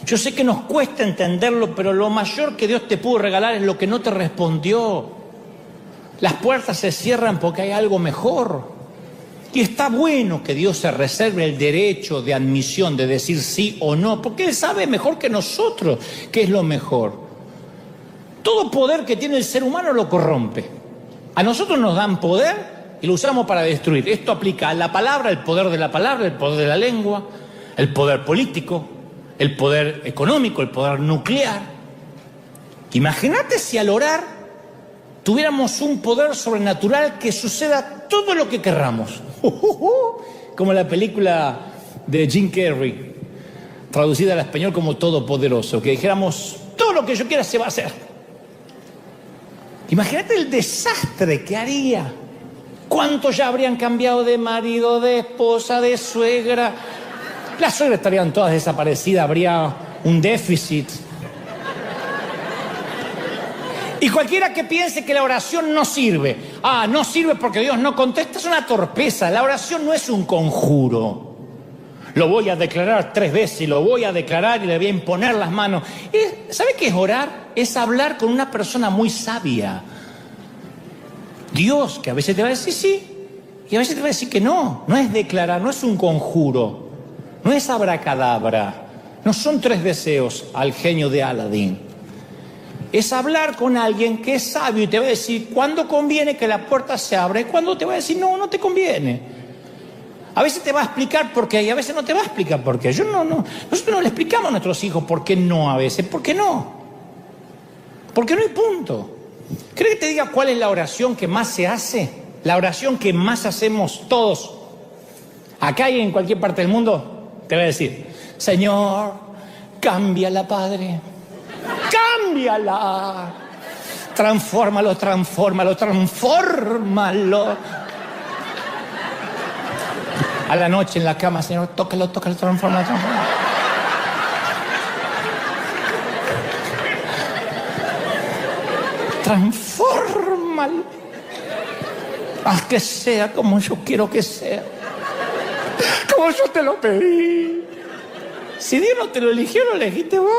Yo sé que nos cuesta entenderlo, pero lo mayor que Dios te pudo regalar es lo que no te respondió. Las puertas se cierran porque hay algo mejor. Y está bueno que Dios se reserve el derecho de admisión, de decir sí o no, porque Él sabe mejor que nosotros qué es lo mejor. Todo poder que tiene el ser humano lo corrompe. A nosotros nos dan poder y lo usamos para destruir. Esto aplica a la palabra, el poder de la palabra, el poder de la lengua, el poder político, el poder económico, el poder nuclear. Imagínate si al orar tuviéramos un poder sobrenatural que suceda todo lo que querramos. Como la película de Jim Carrey, traducida al español como Todopoderoso, que dijéramos, todo lo que yo quiera se va a hacer. Imagínate el desastre que haría. ¿Cuántos ya habrían cambiado de marido, de esposa, de suegra? Las suegras estarían todas desaparecidas, habría un déficit. Y cualquiera que piense que la oración no sirve, no sirve porque Dios no contesta, es una torpeza. La oración no es un conjuro. Lo voy a declarar 3 veces y lo voy a declarar y le voy a imponer las manos. ¿Sabe qué es orar? Es hablar con una persona muy sabia. Dios, que a veces te va a decir sí y a veces te va a decir que no. No es declarar, no es un conjuro, no es abracadabra, no son 3 deseos al genio de Aladín. Es hablar con alguien que es sabio y te va a decir cuándo conviene que la puerta se abra y cuándo te va a decir no te conviene. A veces te va a explicar por qué y a veces no te va a explicar por qué. Nosotros no le explicamos a nuestros hijos por qué no a veces. ¿Por qué no? Porque no hay punto. ¿Cree que te diga cuál es la oración que más se hace? La oración que más hacemos todos, acá y en cualquier parte del mundo, te va a decir, Señor, cámbiala, Padre. Cámbiala. Transfórmalo. A la noche en la cama, Señor, tócalo, transfórmalo. Transfórmalo. Haz que sea como yo quiero que sea. Como yo te lo pedí. Si Dios no te lo eligió, lo elegiste vos.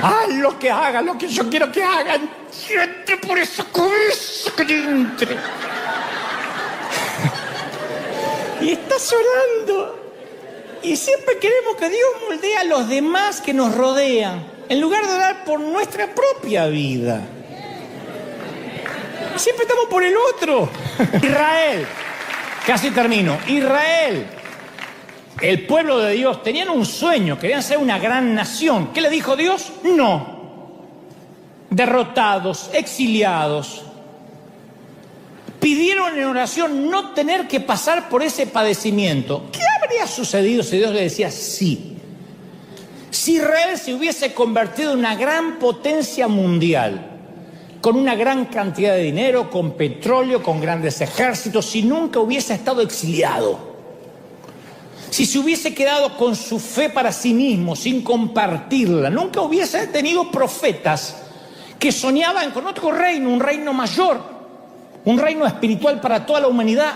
Haz lo que haga, lo que yo quiero que hagan. Siente por esa cabeza que entre. Y estás orando. Y siempre queremos que Dios moldee a los demás que nos rodean, en lugar de orar por nuestra propia vida. Siempre estamos por el otro. Israel, casi termino. Israel, el pueblo de Dios, tenían un sueño, querían ser una gran nación. ¿Qué le dijo Dios? No. Derrotados, exiliados. Pidieron en oración no tener que pasar por ese padecimiento. ¿Qué habría sucedido si Dios le decía sí? Si Israel se hubiese convertido en una gran potencia mundial, con una gran cantidad de dinero, con petróleo, con grandes ejércitos, si nunca hubiese estado exiliado. Si se hubiese quedado con su fe para sí mismo, sin compartirla, nunca hubiese tenido profetas que soñaban con otro reino, un reino mayor, un reino espiritual para toda la humanidad.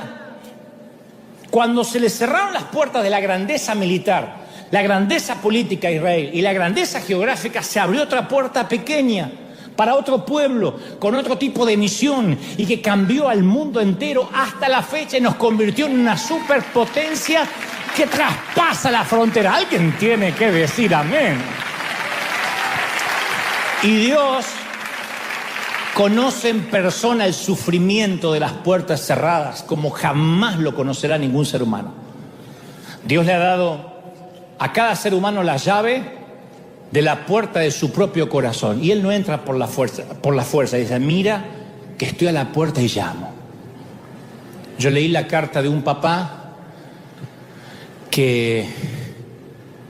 Cuando se le cerraron las puertas de la grandeza militar, la grandeza política a Israel y la grandeza geográfica, se abrió otra puerta pequeña para otro pueblo, con otro tipo de misión, y que cambió al mundo entero hasta la fecha y nos convirtió en una superpotencia que traspasa la frontera. Alguien tiene que decir amén. Y Dios conoce en persona el sufrimiento de las puertas cerradas como jamás lo conocerá ningún ser humano. Dios le ha dado a cada ser humano la llave de la puerta de su propio corazón. Y Él no entra por la fuerza. Dice, mira que estoy a la puerta y llamo. Yo leí la carta de un papá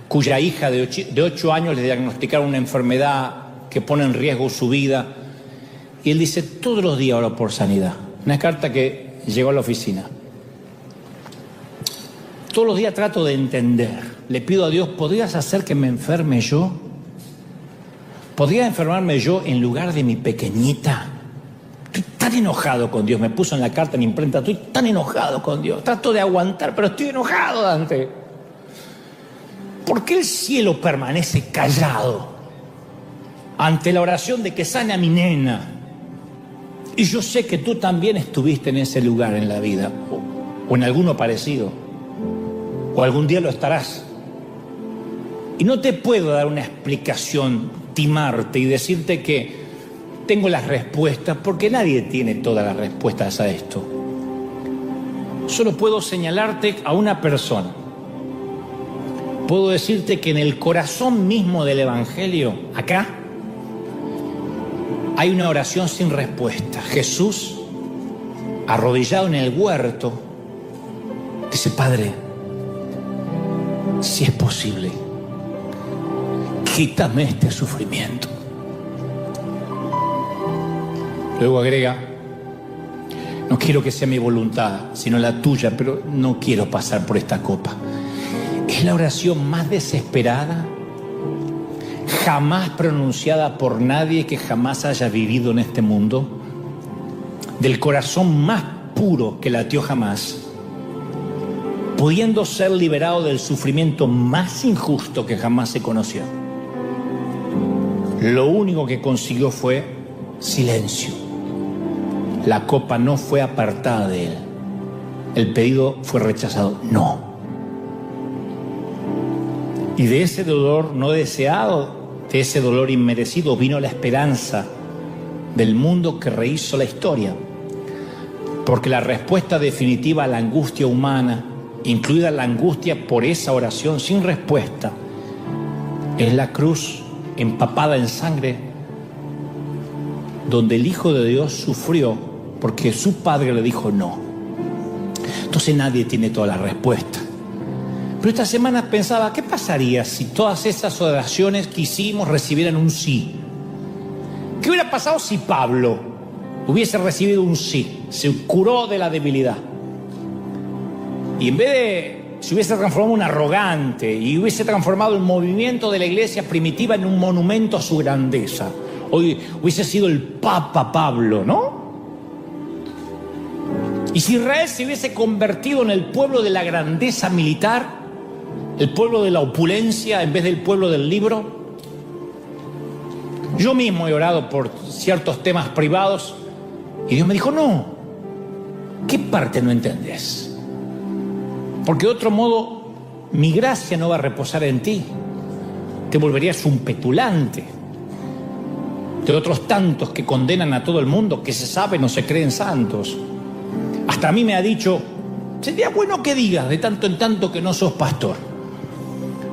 cuya hija de 8 años le diagnosticaron una enfermedad que pone en riesgo su vida. Y él dice, todos los días oro por sanidad. Una carta que llegó a la oficina. Todos los días trato de entender. Le pido a Dios, ¿podrías hacer que me enferme yo? ¿Podría enfermarme yo en lugar de mi pequeñita? Estoy tan enojado con Dios. Me puso en la carta en imprenta, estoy tan enojado con Dios. Trato de aguantar, pero estoy enojado, Dante. ¿Por qué el cielo permanece callado ante la oración de que sane a mi nena? Y yo sé que tú también estuviste en ese lugar en la vida, o en alguno parecido, o algún día lo estarás. Y no te puedo dar una explicación, timarte y decirte que tengo las respuestas, porque nadie tiene todas las respuestas a esto. Solo puedo señalarte a una persona. Puedo decirte que en el corazón mismo del Evangelio, acá, hay una oración sin respuesta. Jesús, arrodillado en el huerto, dice, Padre, si es posible, quítame este sufrimiento. Luego agrega, no quiero que sea mi voluntad, sino la tuya, pero no quiero pasar por esta copa. Es la oración más desesperada jamás pronunciada por nadie que jamás haya vivido en este mundo, del corazón más puro que latió jamás, pudiendo ser liberado del sufrimiento más injusto que jamás se conoció. Lo único que consiguió fue silencio. La copa no fue apartada de él. El pedido fue rechazado. No. Y de ese dolor no deseado, de ese dolor inmerecido, vino la esperanza del mundo que rehizo la historia. Porque la respuesta definitiva a la angustia humana, incluida la angustia por esa oración sin respuesta, es la cruz empapada en sangre, donde el Hijo de Dios sufrió porque su Padre le dijo no. Entonces nadie tiene toda la respuesta. Pero esta semana pensaba, ¿qué pasaría si todas esas oraciones que hicimos recibieran un sí? ¿Qué hubiera pasado si Pablo hubiese recibido un sí? Se curó de la debilidad. Y en vez de, se hubiese transformado en un arrogante y hubiese transformado el movimiento de la iglesia primitiva en un monumento a su grandeza. Hoy hubiese sido el Papa Pablo, ¿no? Y si Israel se hubiese convertido en el pueblo de la grandeza militar, el pueblo de la opulencia en vez del pueblo del libro. Yo mismo he orado por ciertos temas privados y Dios me dijo, no, ¿qué parte no entendés? Porque de otro modo mi gracia no va a reposar en ti, te volverías un petulante de otros tantos que condenan a todo el mundo, que se saben o se creen santos. Hasta a mí me ha dicho, sería bueno que digas de tanto en tanto que no sos pastor.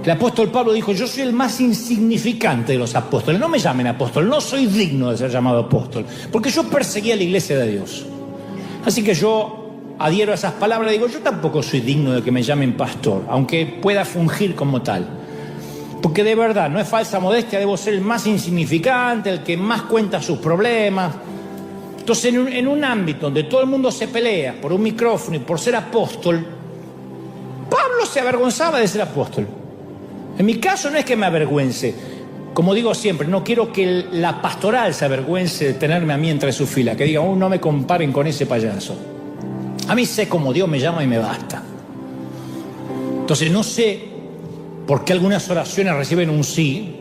El apóstol Pablo dijo, yo soy el más insignificante de los apóstoles, no me llamen apóstol, no soy digno de ser llamado apóstol, porque yo perseguía la iglesia de Dios. Así que yo adhiero a esas palabras y digo, yo tampoco soy digno de que me llamen pastor, aunque pueda fungir como tal. Porque de verdad, no es falsa modestia, debo ser el más insignificante, el que más cuenta sus problemas. Entonces, en un ámbito donde todo el mundo se pelea por un micrófono y por ser apóstol, Pablo se avergonzaba de ser apóstol. En mi caso no es que me avergüence. Como digo siempre, no quiero que la pastoral se avergüence de tenerme a mí entre sus filas, que diga, no me comparen con ese payaso. A mí sé cómo Dios me llama y me basta. Entonces no sé por qué algunas oraciones reciben un sí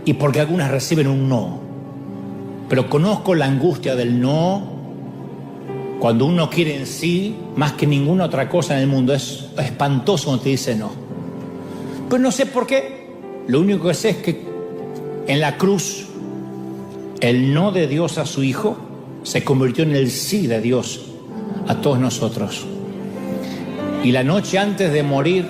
y por qué algunas reciben un no. Pero conozco la angustia del no, cuando uno quiere en sí, más que ninguna otra cosa en el mundo. Es espantoso cuando te dice no. Pues no sé por qué. Lo único que sé es que en la cruz el no de Dios a su Hijo se convirtió en el sí de Dios a todos nosotros. Y la noche antes de morir,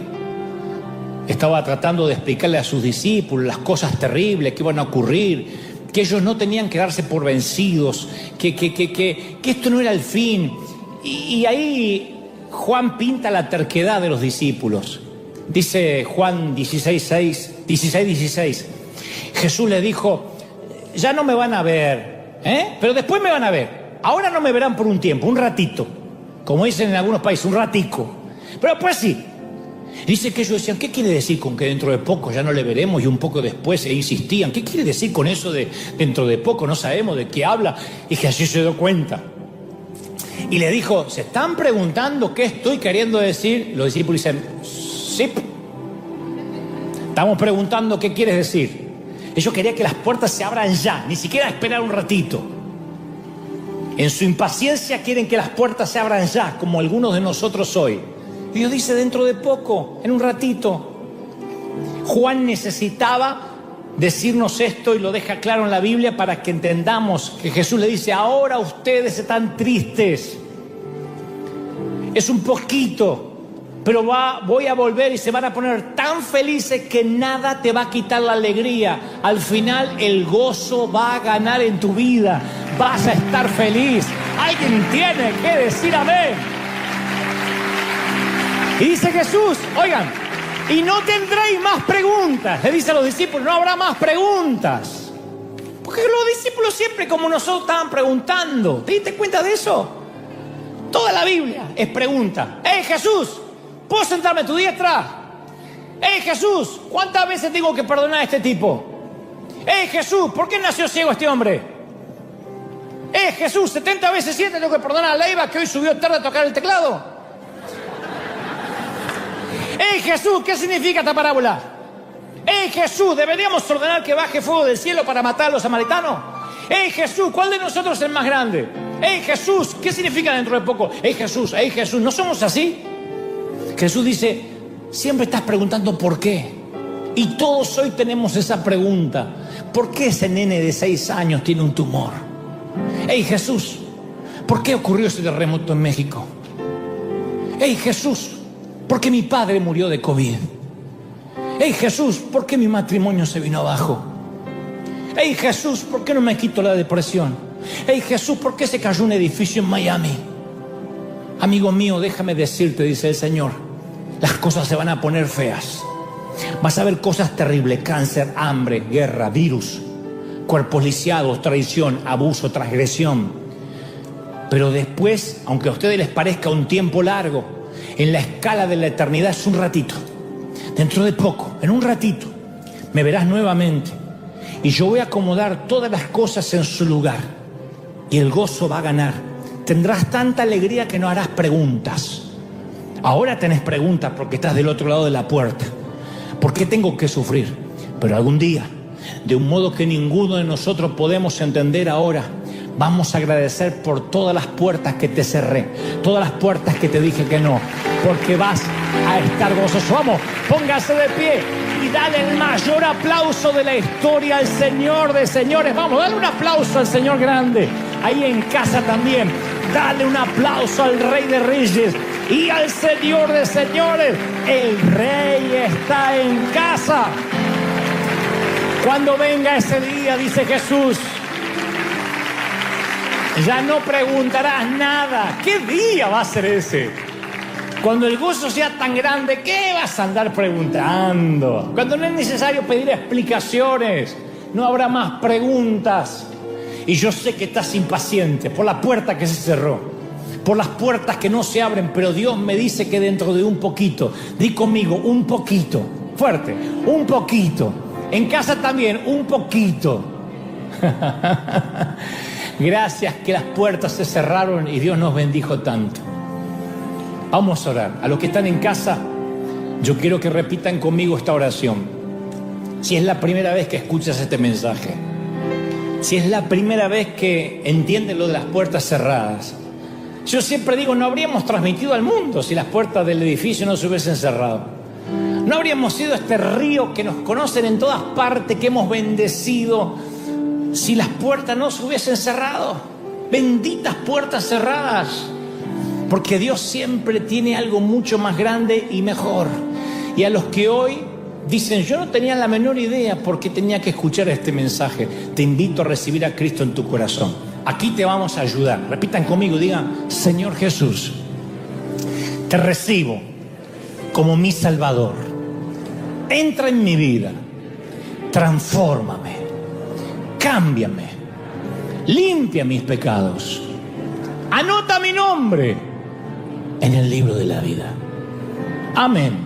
estaba tratando de explicarle a sus discípulos las cosas terribles que iban a ocurrir, que ellos no tenían que darse por vencidos, que esto no era el fin. Y ahí Juan pinta la terquedad de los discípulos. Dice Juan 16:16, Jesús le dijo: ya no me van a ver, pero después me van a ver. Ahora no me verán por un tiempo, un ratito, como dicen en algunos países, un ratico, pero después sí. Dice que ellos decían: ¿qué quiere decir con que dentro de poco ya no le veremos y un poco después? E insistían: ¿qué quiere decir con eso de dentro de poco? No sabemos de qué habla. Y Jesús se dio cuenta y le dijo: ¿se están preguntando qué estoy queriendo decir? Los discípulos dicen: sí, estamos preguntando qué quieres decir. Ellos querían que las puertas se abran ya, ni siquiera esperar un ratito. En su impaciencia quieren que las puertas se abran ya, como algunos de nosotros hoy. Y Dios dice: dentro de poco, en un ratito. Juan necesitaba decirnos esto y lo deja claro en la Biblia para que entendamos que Jesús le dice: ahora ustedes están tristes. Es un poquito, pero voy a volver y se van a poner tan felices que nada te va a quitar la alegría. Al final el gozo va a ganar en tu vida. Vas a estar feliz. Alguien tiene que decir amén. Y dice Jesús: oigan, y no tendréis más preguntas. Le dice a los discípulos: no habrá más preguntas. Porque los discípulos siempre, como nosotros, estaban preguntando. ¿Te diste cuenta de eso? Toda la Biblia es pregunta. ¡Hey, Jesús! ¿Puedo sentarme a tu diestra? ¡Hey, Jesús! ¿Cuántas veces tengo que perdonar a este tipo? ¡Hey, Jesús! ¿Por qué nació ciego este hombre? ¡Hey, Jesús! 70 veces 7 tengo que perdonar a Leiva, que hoy subió tarde a tocar el teclado. ¡Hey, Jesús! ¿Qué significa esta parábola? ¡Hey, Jesús! ¿Deberíamos ordenar que baje fuego del cielo para matar a los samaritanos? ¡Hey, Jesús! ¿Cuál de nosotros es el más grande? ¡Hey, Jesús! ¿Qué significa dentro de poco? ¡Hey, Jesús! ¡Hey, Jesús! ¿No somos así? Jesús dice: siempre estás preguntando por qué. Y todos hoy tenemos esa pregunta. ¿Por qué ese nene de 6 años tiene un tumor? ¡Hey, Jesús! ¿Por qué ocurrió ese terremoto en México? ¡Hey, Jesús! ¿Por qué mi padre murió de COVID? ¡Hey, Jesús! ¿Por qué mi matrimonio se vino abajo? ¡Hey, Jesús! ¿Por qué no me quito la depresión? ¡Hey, Jesús! ¿Por qué se cayó un edificio en Miami? Amigo mío, déjame decirte, dice el Señor, las cosas se van a poner feas. Vas a ver cosas terribles: cáncer, hambre, guerra, virus, cuerpos lisiados, traición, abuso, transgresión. Pero después, aunque a ustedes les parezca un tiempo largo, en la escala de la eternidad es un ratito. Dentro de poco, en un ratito, me verás nuevamente y yo voy a acomodar todas las cosas en su lugar y el gozo va a ganar. Tendrás tanta alegría que no harás preguntas. Ahora tenés preguntas porque estás del otro lado de la puerta. ¿Por qué tengo que sufrir? Pero algún día, de un modo que ninguno de nosotros podemos entender ahora, vamos a agradecer por todas las puertas que te cerré, todas las puertas que te dije que no, porque vas a estar gozoso. Vamos, póngase de pie y dale el mayor aplauso de la historia al Señor de señores. Vamos, dale un aplauso al Señor grande. Ahí en casa también, dale un aplauso al Rey de Reyes y al Señor de señores. El Rey está en casa. Cuando venga ese día, dice Jesús, ya no preguntarás nada. ¿Qué día va a ser ese? Cuando el gozo sea tan grande, ¿qué vas a andar preguntando? Cuando no es necesario pedir explicaciones, no habrá más preguntas. Y yo sé que estás impaciente por la puerta que se cerró, por las puertas que no se abren, pero Dios me dice que dentro de un poquito, di conmigo, un poquito, fuerte, un poquito. En casa también, un poquito. Gracias que las puertas se cerraron y Dios nos bendijo tanto. Vamos a orar. A los que están en casa, yo quiero que repitan conmigo esta oración. Si es la primera vez que escuchas este mensaje, si es la primera vez que entiendes lo de las puertas cerradas, yo siempre digo, no habríamos transmitido al mundo si las puertas del edificio no se hubiesen cerrado. No habríamos sido este río que nos conocen en todas partes, que hemos bendecido, si las puertas no se hubiesen cerrado. Benditas puertas cerradas, porque Dios siempre tiene algo mucho más grande y mejor. Y a los que hoy dicen, yo no tenía la menor idea por qué tenía que escuchar este mensaje. Te invito a recibir a Cristo en tu corazón. Aquí te vamos a ayudar. Repitan conmigo, digan, Señor Jesús, te recibo como mi Salvador. Entra en mi vida, transfórmame, cámbiame, limpia mis pecados. Anota mi nombre en el libro de la vida. Amén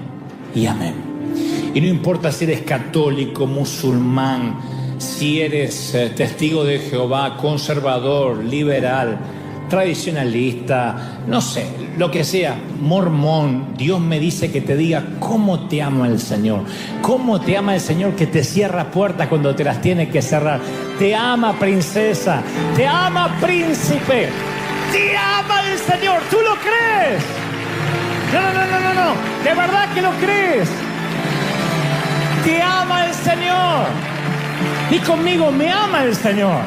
y amén. Y no importa si eres católico, musulmán, si eres testigo de Jehová, conservador, liberal, tradicionalista, no sé, lo que sea, mormón, Dios me dice que te diga cómo te ama el Señor. Cómo te ama el Señor, que te cierra puertas cuando te las tiene que cerrar. Te ama, princesa. Te ama, príncipe. Te ama el Señor. ¿Tú lo crees? No. ¿De verdad que lo crees? Te ama el Señor. Y conmigo, me ama el Señor.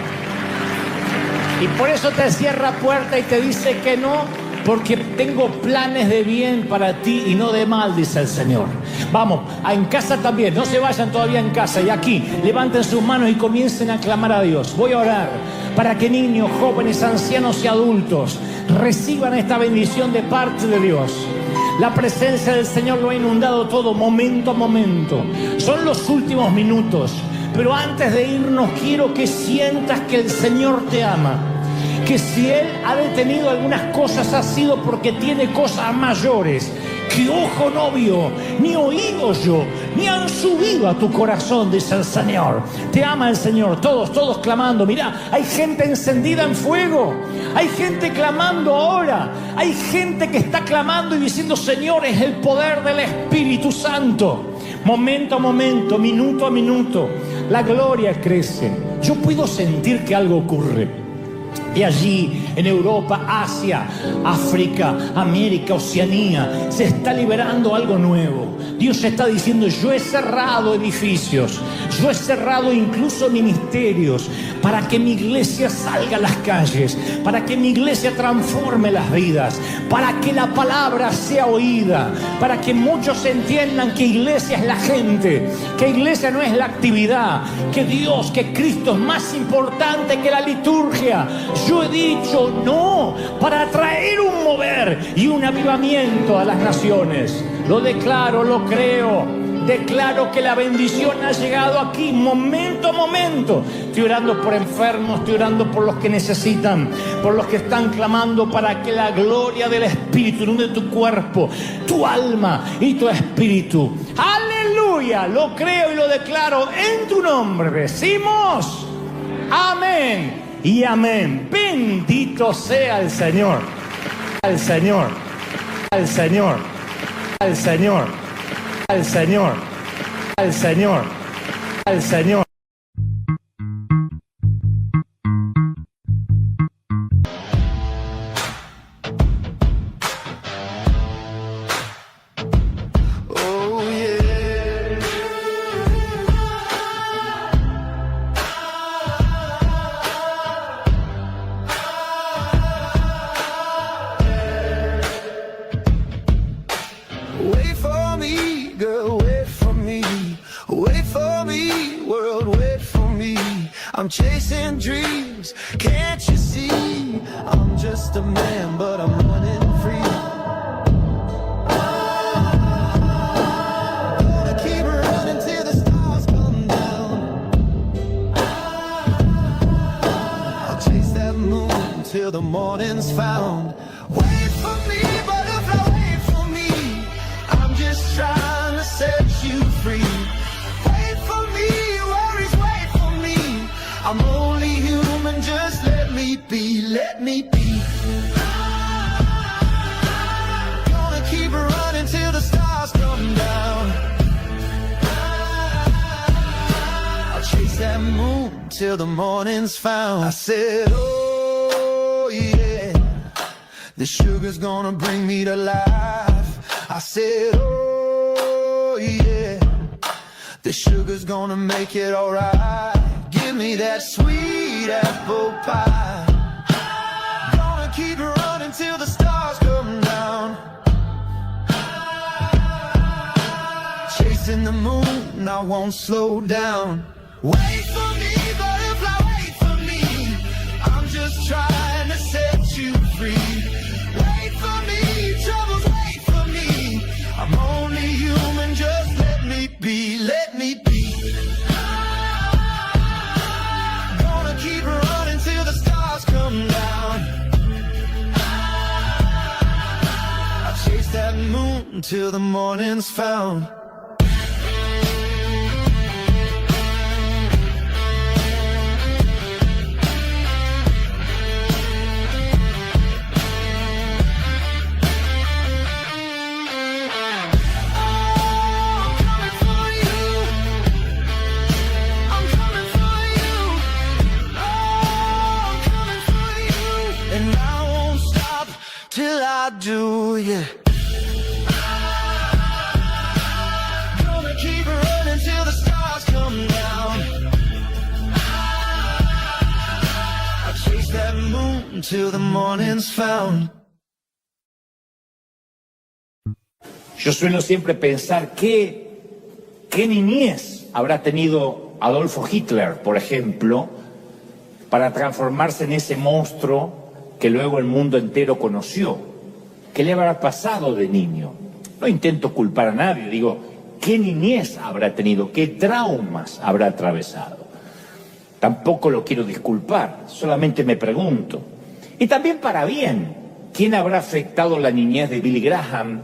Y por eso te cierra puerta y te dice que no, porque tengo planes de bien para ti y no de mal, dice el Señor. Vamos, en casa también, no se vayan todavía en casa. Y aquí, levanten sus manos y comiencen a clamar a Dios. Voy a orar para que niños, jóvenes, ancianos y adultos reciban esta bendición de parte de Dios. La presencia del Señor lo ha inundado todo, momento a momento. Son los últimos minutos. Pero antes de irnos, quiero que sientas que el Señor te ama. Que si Él ha detenido algunas cosas, ha sido porque tiene cosas mayores que ojo no vio, ni oído yo, ni han subido a tu corazón, dice el Señor. Te ama el Señor. Todos clamando. Mirá, hay gente encendida en fuego. Hay gente clamando ahora. Hay gente que está clamando y diciendo, Señor, es el poder del Espíritu Santo. Momento a momento, minuto a minuto, la gloria crece. Yo puedo sentir que algo ocurre. Y allí, en Europa, Asia, África, América, Oceanía, se está liberando algo nuevo. Dios está diciendo, yo he cerrado edificios, yo he cerrado incluso ministerios, para que mi iglesia salga a las calles, para que mi iglesia transforme las vidas, para que la palabra sea oída, para que muchos entiendan que iglesia es la gente, que iglesia no es la actividad, que Dios, que Cristo es más importante que la liturgia. Yo he dicho no para traer un mover y un avivamiento a las naciones. Lo declaro, lo creo. Declaro que la bendición ha llegado aquí, momento a momento. Estoy orando por enfermos, estoy orando por los que necesitan, por los que están clamando para que la gloria del Espíritu inunde tu cuerpo, tu alma y tu espíritu. ¡Aleluya! Lo creo y lo declaro en tu nombre. Decimos amén y amén. Bendito sea el Señor. Al Señor. Al Señor. Al Señor. Al Señor, al Señor, al Señor. Oh yeah. Wait for me, girl, wait for me. Wait for me, world, wait for me. I'm chasing dreams, can't you see? I'm just a man, but I'm running free. Gonna keep running till the stars come down. I'll chase that moon till the morning's found. Wait for me, butterfly, wait for me. I'm just trying to set you free. Wait for me, worries, wait for me. I'm only human, just let me be, let me be. Gonna keep running till the stars come down. I'll chase that moon till the morning's found. I said, oh yeah, the sugar's gonna bring me to life. I said, oh yeah, the sugar's gonna make it alright. Give me that sweet apple pie. Gonna keep running till the stars come down. Chasing the moon and I won't slow down. Wait for me, butterfly, wait for me. I'm just trying to set you free. Wait for me, troubles, wait for me. I'm only human, just let me be, let me be. Gonna keep running till the stars come down. I'll chase that moon till the morning's found. Till I do, yeah. Gonna keep running till the stars come down. I'll chase that moon till the morning's found. Yo suelo siempre pensar qué niñez habrá tenido Adolfo Hitler, por ejemplo, para transformarse en ese monstruo que luego el mundo entero conoció. ¿Qué le habrá pasado de niño? No intento culpar a nadie, digo, ¿qué niñez habrá tenido? ¿Qué traumas habrá atravesado? Tampoco lo quiero disculpar, solamente me pregunto. Y también para bien, ¿quién habrá afectado la niñez de Billy Graham?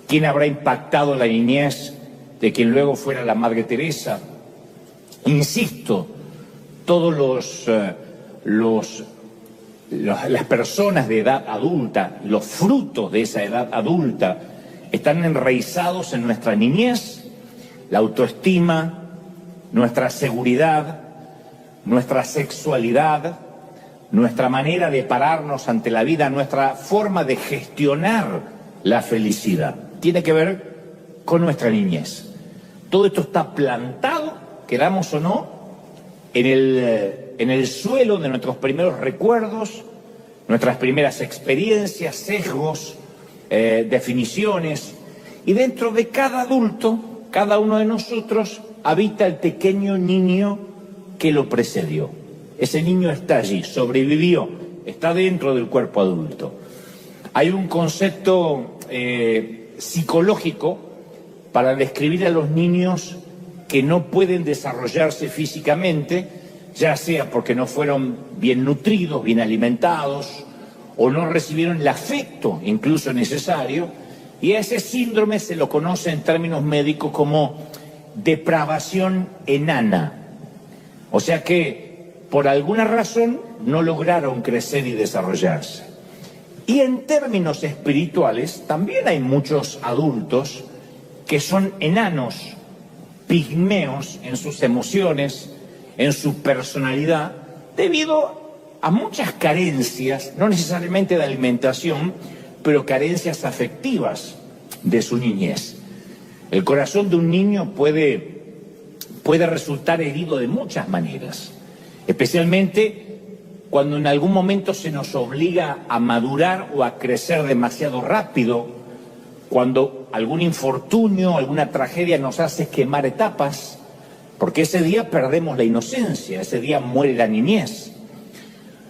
¿Quién habrá impactado la niñez de quien luego fuera la Madre Teresa? Insisto, todos las personas de edad adulta, los frutos de esa edad adulta, están enraizados en nuestra niñez, la autoestima, nuestra seguridad, nuestra sexualidad, nuestra manera de pararnos ante la vida, nuestra forma de gestionar la felicidad. Tiene que ver con nuestra niñez. Todo esto está plantado, queramos o no, en el suelo de nuestros primeros recuerdos, nuestras primeras experiencias, sesgos, definiciones. Y dentro de cada adulto, cada uno de nosotros, habita el pequeño niño que lo precedió. Ese niño está allí, sobrevivió, está dentro del cuerpo adulto. Hay un concepto psicológico para describir a los niños que no pueden desarrollarse físicamente, ya sea porque no fueron bien nutridos, bien alimentados, o no recibieron el afecto incluso necesario, y a ese síndrome se lo conoce en términos médicos como depravación enana. O sea que por alguna razón no lograron crecer y desarrollarse. Y en términos espirituales también hay muchos adultos que son enanos, pigmeos en sus emociones, en su personalidad, debido a muchas carencias, no necesariamente de alimentación, pero carencias afectivas de su niñez. El corazón de un niño puede resultar herido de muchas maneras, especialmente cuando en algún momento se nos obliga a madurar o a crecer demasiado rápido, cuando algún infortunio, alguna tragedia nos hace quemar etapas, porque ese día perdemos la inocencia, ese día muere la niñez.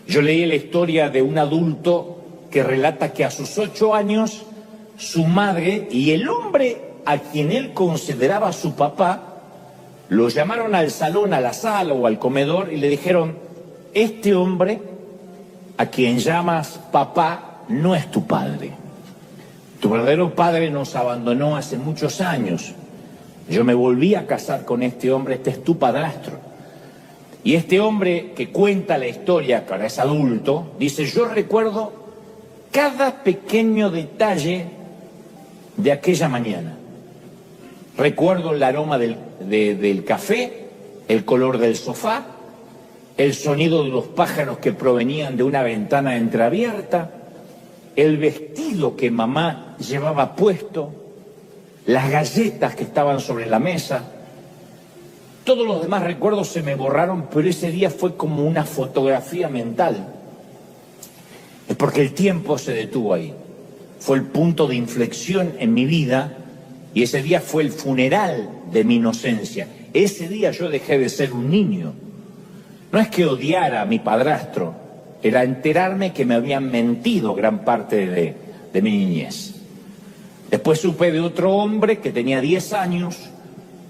Yo leí la historia de un adulto que relata que a sus 8 años su madre y el hombre a quien él consideraba su papá lo llamaron al salón, a la sala o al comedor y le dijeron: este hombre a quien llamas papá no es tu padre. Tu verdadero padre nos abandonó hace muchos años. Yo me volví a casar con este hombre, este es tu padrastro. Y este hombre que cuenta la historia, que ahora es adulto, dice: yo recuerdo cada pequeño detalle de aquella mañana. Recuerdo el aroma del café, el color del sofá, el sonido de los pájaros que provenían de una ventana entreabierta, el vestido que mamá llevaba puesto, las galletas que estaban sobre la mesa. Todos los demás recuerdos se me borraron, pero ese día fue como una fotografía mental. Es porque el tiempo se detuvo ahí. Fue el punto de inflexión en mi vida Y ese día fue el funeral de mi inocencia. Ese día yo dejé de ser un niño. No es que odiara a mi padrastro, era enterarme que me habían mentido gran parte de mi niñez. Después supe de otro hombre que tenía 10 años,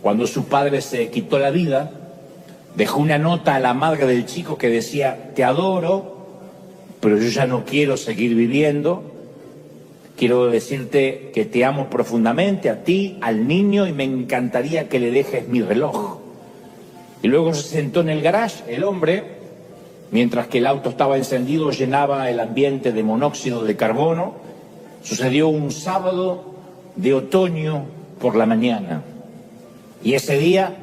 cuando su padre se quitó la vida, dejó una nota a la madre del chico que decía: te adoro, pero yo ya no quiero seguir viviendo. Quiero decirte que te amo profundamente, a ti, al niño, y me encantaría que le dejes mi reloj. Y luego se sentó en el garage, el hombre, mientras que el auto estaba encendido, llenaba el ambiente de monóxido de carbono. Sucedió un sábado de otoño por la mañana. Y ese día,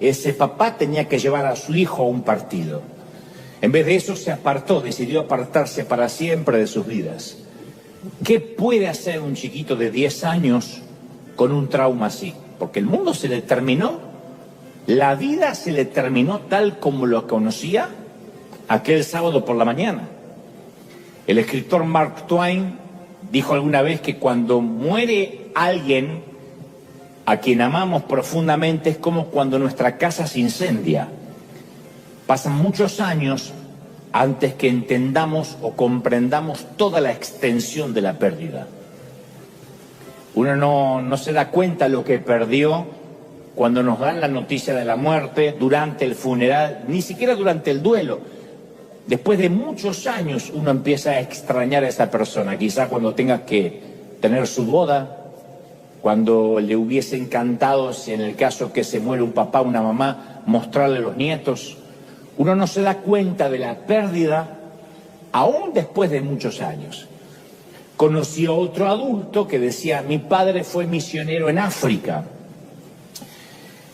ese papá tenía que llevar a su hijo a un partido. En vez de eso se apartó, decidió apartarse para siempre de sus vidas. ¿Qué puede hacer un chiquito de 10 años con un trauma así? Porque el mundo se le terminó, la vida se le terminó tal como lo conocía aquel sábado por la mañana. El escritor Mark Twain dijo alguna vez que cuando muere alguien a quien amamos profundamente es como cuando nuestra casa se incendia. Pasan muchos años antes que entendamos o comprendamos toda la extensión de la pérdida. Uno no se da cuenta lo que perdió cuando nos dan la noticia de la muerte, durante el funeral, ni siquiera durante el duelo. Después de muchos años uno empieza a extrañar a esa persona, quizá cuando tenga que tener su boda, cuando le hubiese encantado, si en el caso que se muere un papá o una mamá, mostrarle a los nietos. Uno no se da cuenta de la pérdida aún después de muchos años. Conocí a otro adulto que decía: mi padre fue misionero en África,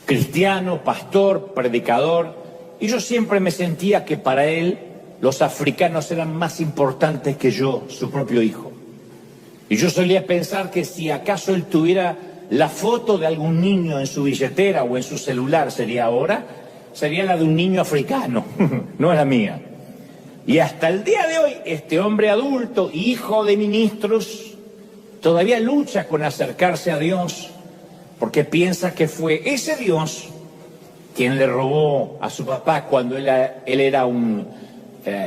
cristiano, pastor, predicador, y yo siempre me sentía que para él los africanos eran más importantes que yo, su propio hijo. Y yo solía pensar que si acaso él tuviera la foto de algún niño en su billetera o en su celular, sería la de un niño africano, no es la mía. Y hasta el día de hoy, este hombre adulto, hijo de ministros, todavía lucha con acercarse a Dios, porque piensa que fue ese Dios quien le robó a su papá cuando él era un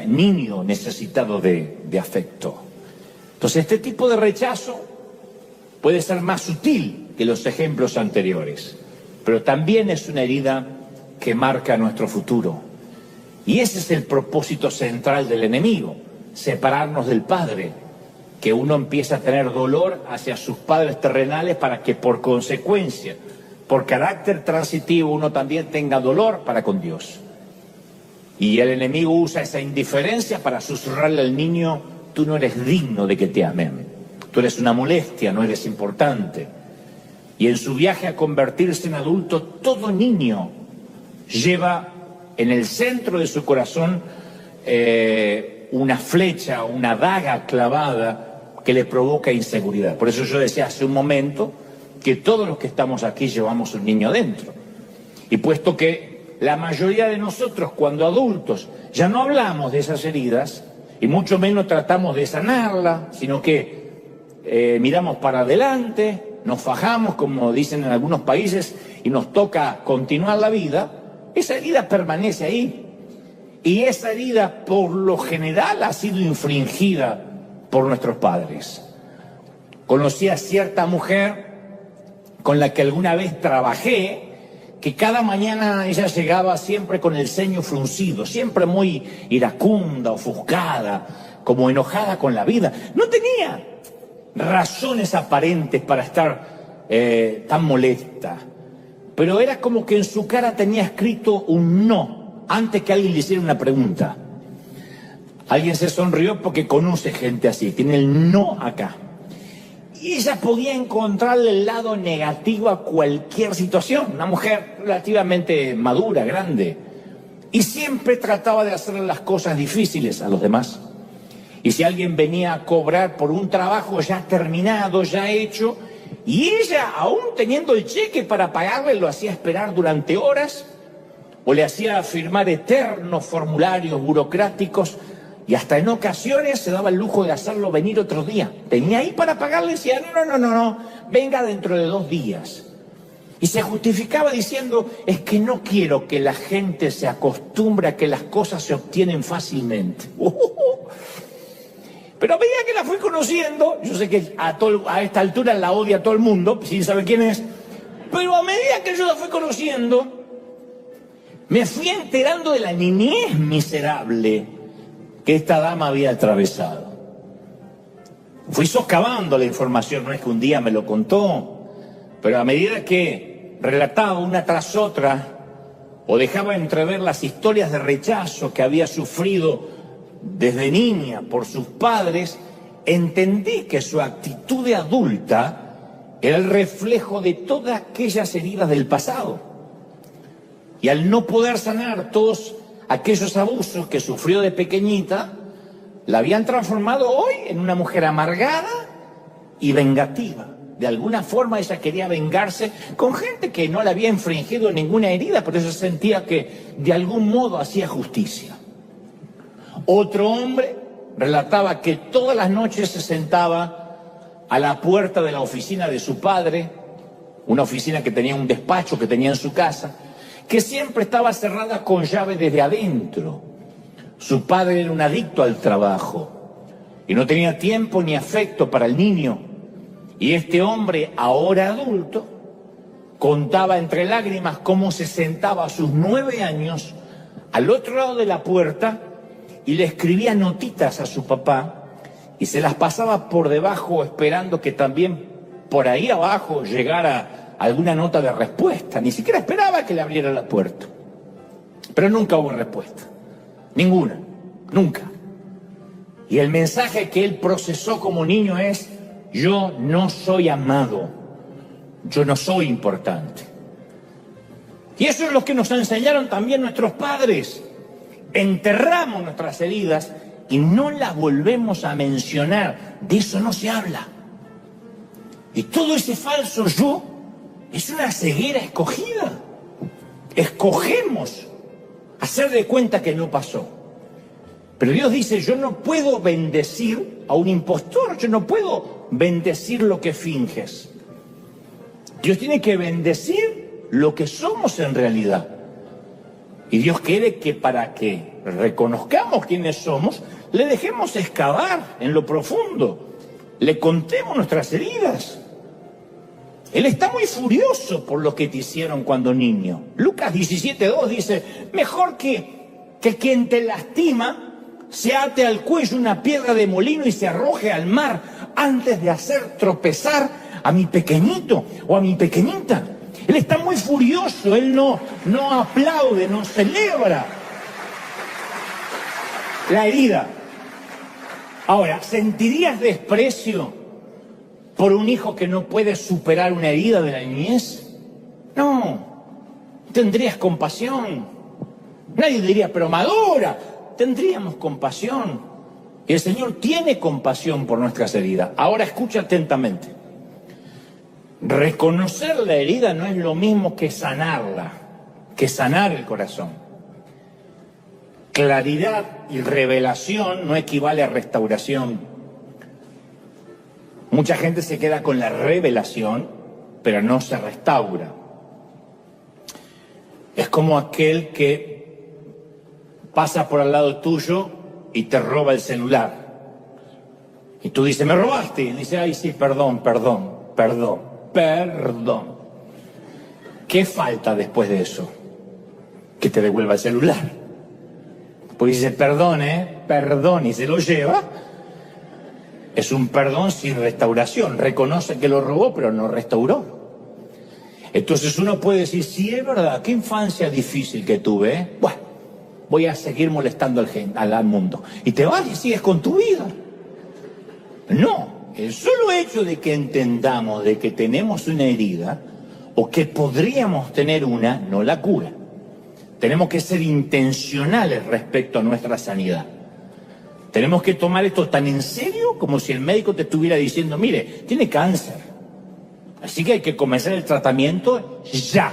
niño necesitado de afecto. Entonces, este tipo de rechazo puede ser más sutil que los ejemplos anteriores, pero también es una herida que marca nuestro futuro. Y ese es el propósito central del enemigo: separarnos del Padre, que uno empieza a tener dolor hacia sus padres terrenales para que por consecuencia, por carácter transitivo, uno también tenga dolor para con Dios. Y el enemigo usa esa indiferencia para susurrarle al niño: tú no eres digno de que te amen, tú eres una molestia, no eres importante. Y en su viaje a convertirse en adulto, todo niño lleva en el centro de su corazón una flecha, una daga clavada que le provoca inseguridad. Por eso yo decía hace un momento que todos los que estamos aquí llevamos un niño dentro. Y puesto que la mayoría de nosotros, cuando adultos, ya no hablamos de esas heridas, y mucho menos tratamos de sanarla, sino que miramos para adelante, nos fajamos, como dicen en algunos países, y nos toca continuar la vida, esa herida permanece ahí. Y esa herida, por lo general, ha sido infringida por nuestros padres. Conocí a cierta mujer con la que alguna vez trabajé, que cada mañana ella llegaba siempre con el ceño fruncido, siempre muy iracunda, ofuscada, como enojada con la vida. No tenía razones aparentes para estar tan molesta, pero era como que en su cara tenía escrito un no antes que alguien le hiciera una pregunta. Alguien se sonrió porque conoce gente así, tiene el no acá. Y ella podía encontrarle el lado negativo a cualquier situación. Una mujer relativamente madura, grande. Y siempre trataba de hacer las cosas difíciles a los demás. Y si alguien venía a cobrar por un trabajo ya terminado, ya hecho, y ella, aún teniendo el cheque para pagarle, lo hacía esperar durante horas, o le hacía firmar eternos formularios burocráticos, y hasta en ocasiones se daba el lujo de hacerlo venir otro día. Tenía ahí para pagarle, decía, no, venga dentro de 2 días. Y se justificaba diciendo, es que no quiero que la gente se acostumbre a que las cosas se obtienen fácilmente. Pero a medida que la fui conociendo, yo sé que a esta altura la odia todo el mundo, sin saber quién es, pero a medida que yo la fui conociendo, me fui enterando de la niñez miserable que esta dama había atravesado. Fui socavando la información, no es que un día me lo contó, pero a medida que relataba una tras otra o dejaba entrever las historias de rechazo que había sufrido desde niña por sus padres, entendí que su actitud de adulta era el reflejo de todas aquellas heridas del pasado. Y al no poder sanar todos aquellos abusos que sufrió de pequeñita, la habían transformado hoy en una mujer amargada y vengativa. De alguna forma ella quería vengarse con gente que no le había infringido ninguna herida, pero ella sentía que de algún modo hacía justicia. Otro hombre relataba que todas las noches se sentaba a la puerta de la oficina de su padre, una oficina que tenía un despacho que tenía en su casa, que siempre estaba cerrada con llave desde adentro. Su padre era un adicto al trabajo y no tenía tiempo ni afecto para el niño. Y este hombre, ahora adulto, contaba entre lágrimas cómo se sentaba a sus 9 años al otro lado de la puerta y le escribía notitas a su papá y se las pasaba por debajo esperando que también por ahí abajo llegara alguna nota de respuesta. Ni siquiera esperaba que le abriera la puerta. Pero nunca hubo respuesta. Ninguna. Nunca. Y el mensaje que él procesó como niño es: yo no soy amado, yo no soy importante. Y eso es lo que nos enseñaron también nuestros padres. Enterramos nuestras heridas y no las volvemos a mencionar. De eso no se habla. Y todo ese falso yo es una ceguera escogida. Escogemos hacer de cuenta que no pasó. Pero Dios dice, yo no puedo bendecir a un impostor, yo no puedo bendecir lo que finges. Dios tiene que bendecir lo que somos en realidad. Y Dios quiere que para que reconozcamos quiénes somos, le dejemos excavar en lo profundo, le contemos nuestras heridas. Él está muy furioso por lo que te hicieron cuando niño. Lucas 17:2 dice, mejor que quien te lastima se ate al cuello una piedra de molino y se arroje al mar antes de hacer tropezar a mi pequeñito o a mi pequeñita. Él está muy furioso, él no aplaude, no celebra la herida. Ahora, ¿sentirías desprecio por un hijo que no puede superar una herida de la niñez? No. Tendrías compasión. Nadie diría, pero madura. Tendríamos compasión. Y el Señor tiene compasión por nuestras heridas. Ahora escucha atentamente. Reconocer la herida no es lo mismo que sanarla, que sanar el corazón. Claridad y revelación no equivale a restauración. Mucha gente se queda con la revelación, pero no se restaura. Es como aquel que pasa por al lado tuyo y te roba el celular. Y tú dices, ¿me robaste? Y dice, ay, sí, perdón. ¿Qué falta después de eso? Que te devuelva el celular. Pues dice, perdón, y se lo lleva. Es un perdón sin restauración. Reconoce que lo robó, pero no restauró. Entonces uno puede decir, sí, es verdad, qué infancia difícil que tuve, ¿eh? Bueno, voy a seguir molestando al mundo. Y te vas y sigues con tu vida. No, el solo hecho de que entendamos de que tenemos una herida o que podríamos tener una, no la cura. Tenemos que ser intencionales respecto a nuestra sanidad. Tenemos que tomar esto tan en serio como si el médico te estuviera diciendo, mire, tiene cáncer. Así que hay que comenzar el tratamiento ya.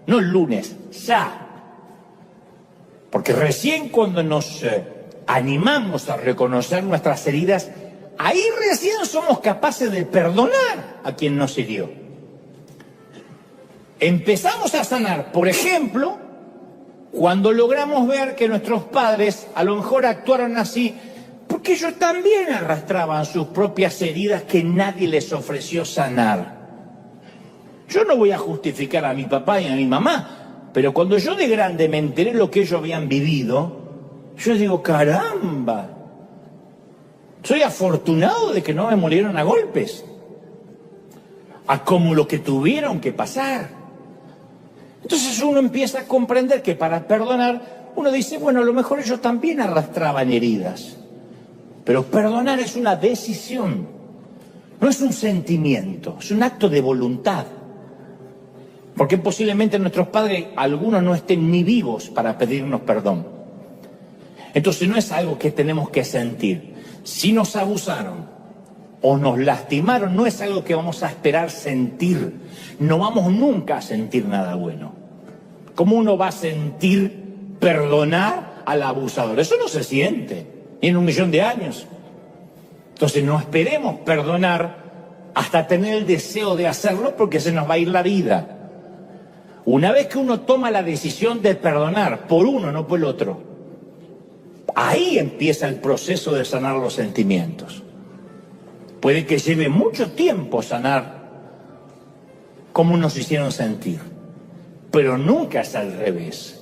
No el lunes, ya. Porque recién cuando nos animamos a reconocer nuestras heridas, ahí recién somos capaces de perdonar a quien nos hirió. Empezamos a sanar, por ejemplo, cuando logramos ver que nuestros padres a lo mejor actuaron así porque ellos también arrastraban sus propias heridas que nadie les ofreció sanar. Yo no voy a justificar a mi papá y a mi mamá, pero cuando yo de grande me enteré lo que ellos habían vivido, yo digo, caramba, soy afortunado de que no me murieron a golpes, a como lo que tuvieron que pasar. Entonces uno empieza a comprender que para perdonar, uno dice, bueno, a lo mejor ellos también arrastraban heridas. Pero perdonar es una decisión, no es un sentimiento, es un acto de voluntad. Porque posiblemente nuestros padres, algunos no estén ni vivos para pedirnos perdón. Entonces no es algo que tenemos que sentir. Si nos abusaron o nos lastimaron, no es algo que vamos a esperar sentir. No vamos nunca a sentir nada bueno. ¿Cómo uno va a sentir perdonar al abusador? Eso no se siente, ni en 1.000.000 de años. Entonces no esperemos perdonar hasta tener el deseo de hacerlo, porque se nos va a ir la vida. Una vez que uno toma la decisión de perdonar por uno, no por el otro, ahí empieza el proceso de sanar los sentimientos. Puede que lleve mucho tiempo sanar cómo nos hicieron sentir, pero nunca es al revés.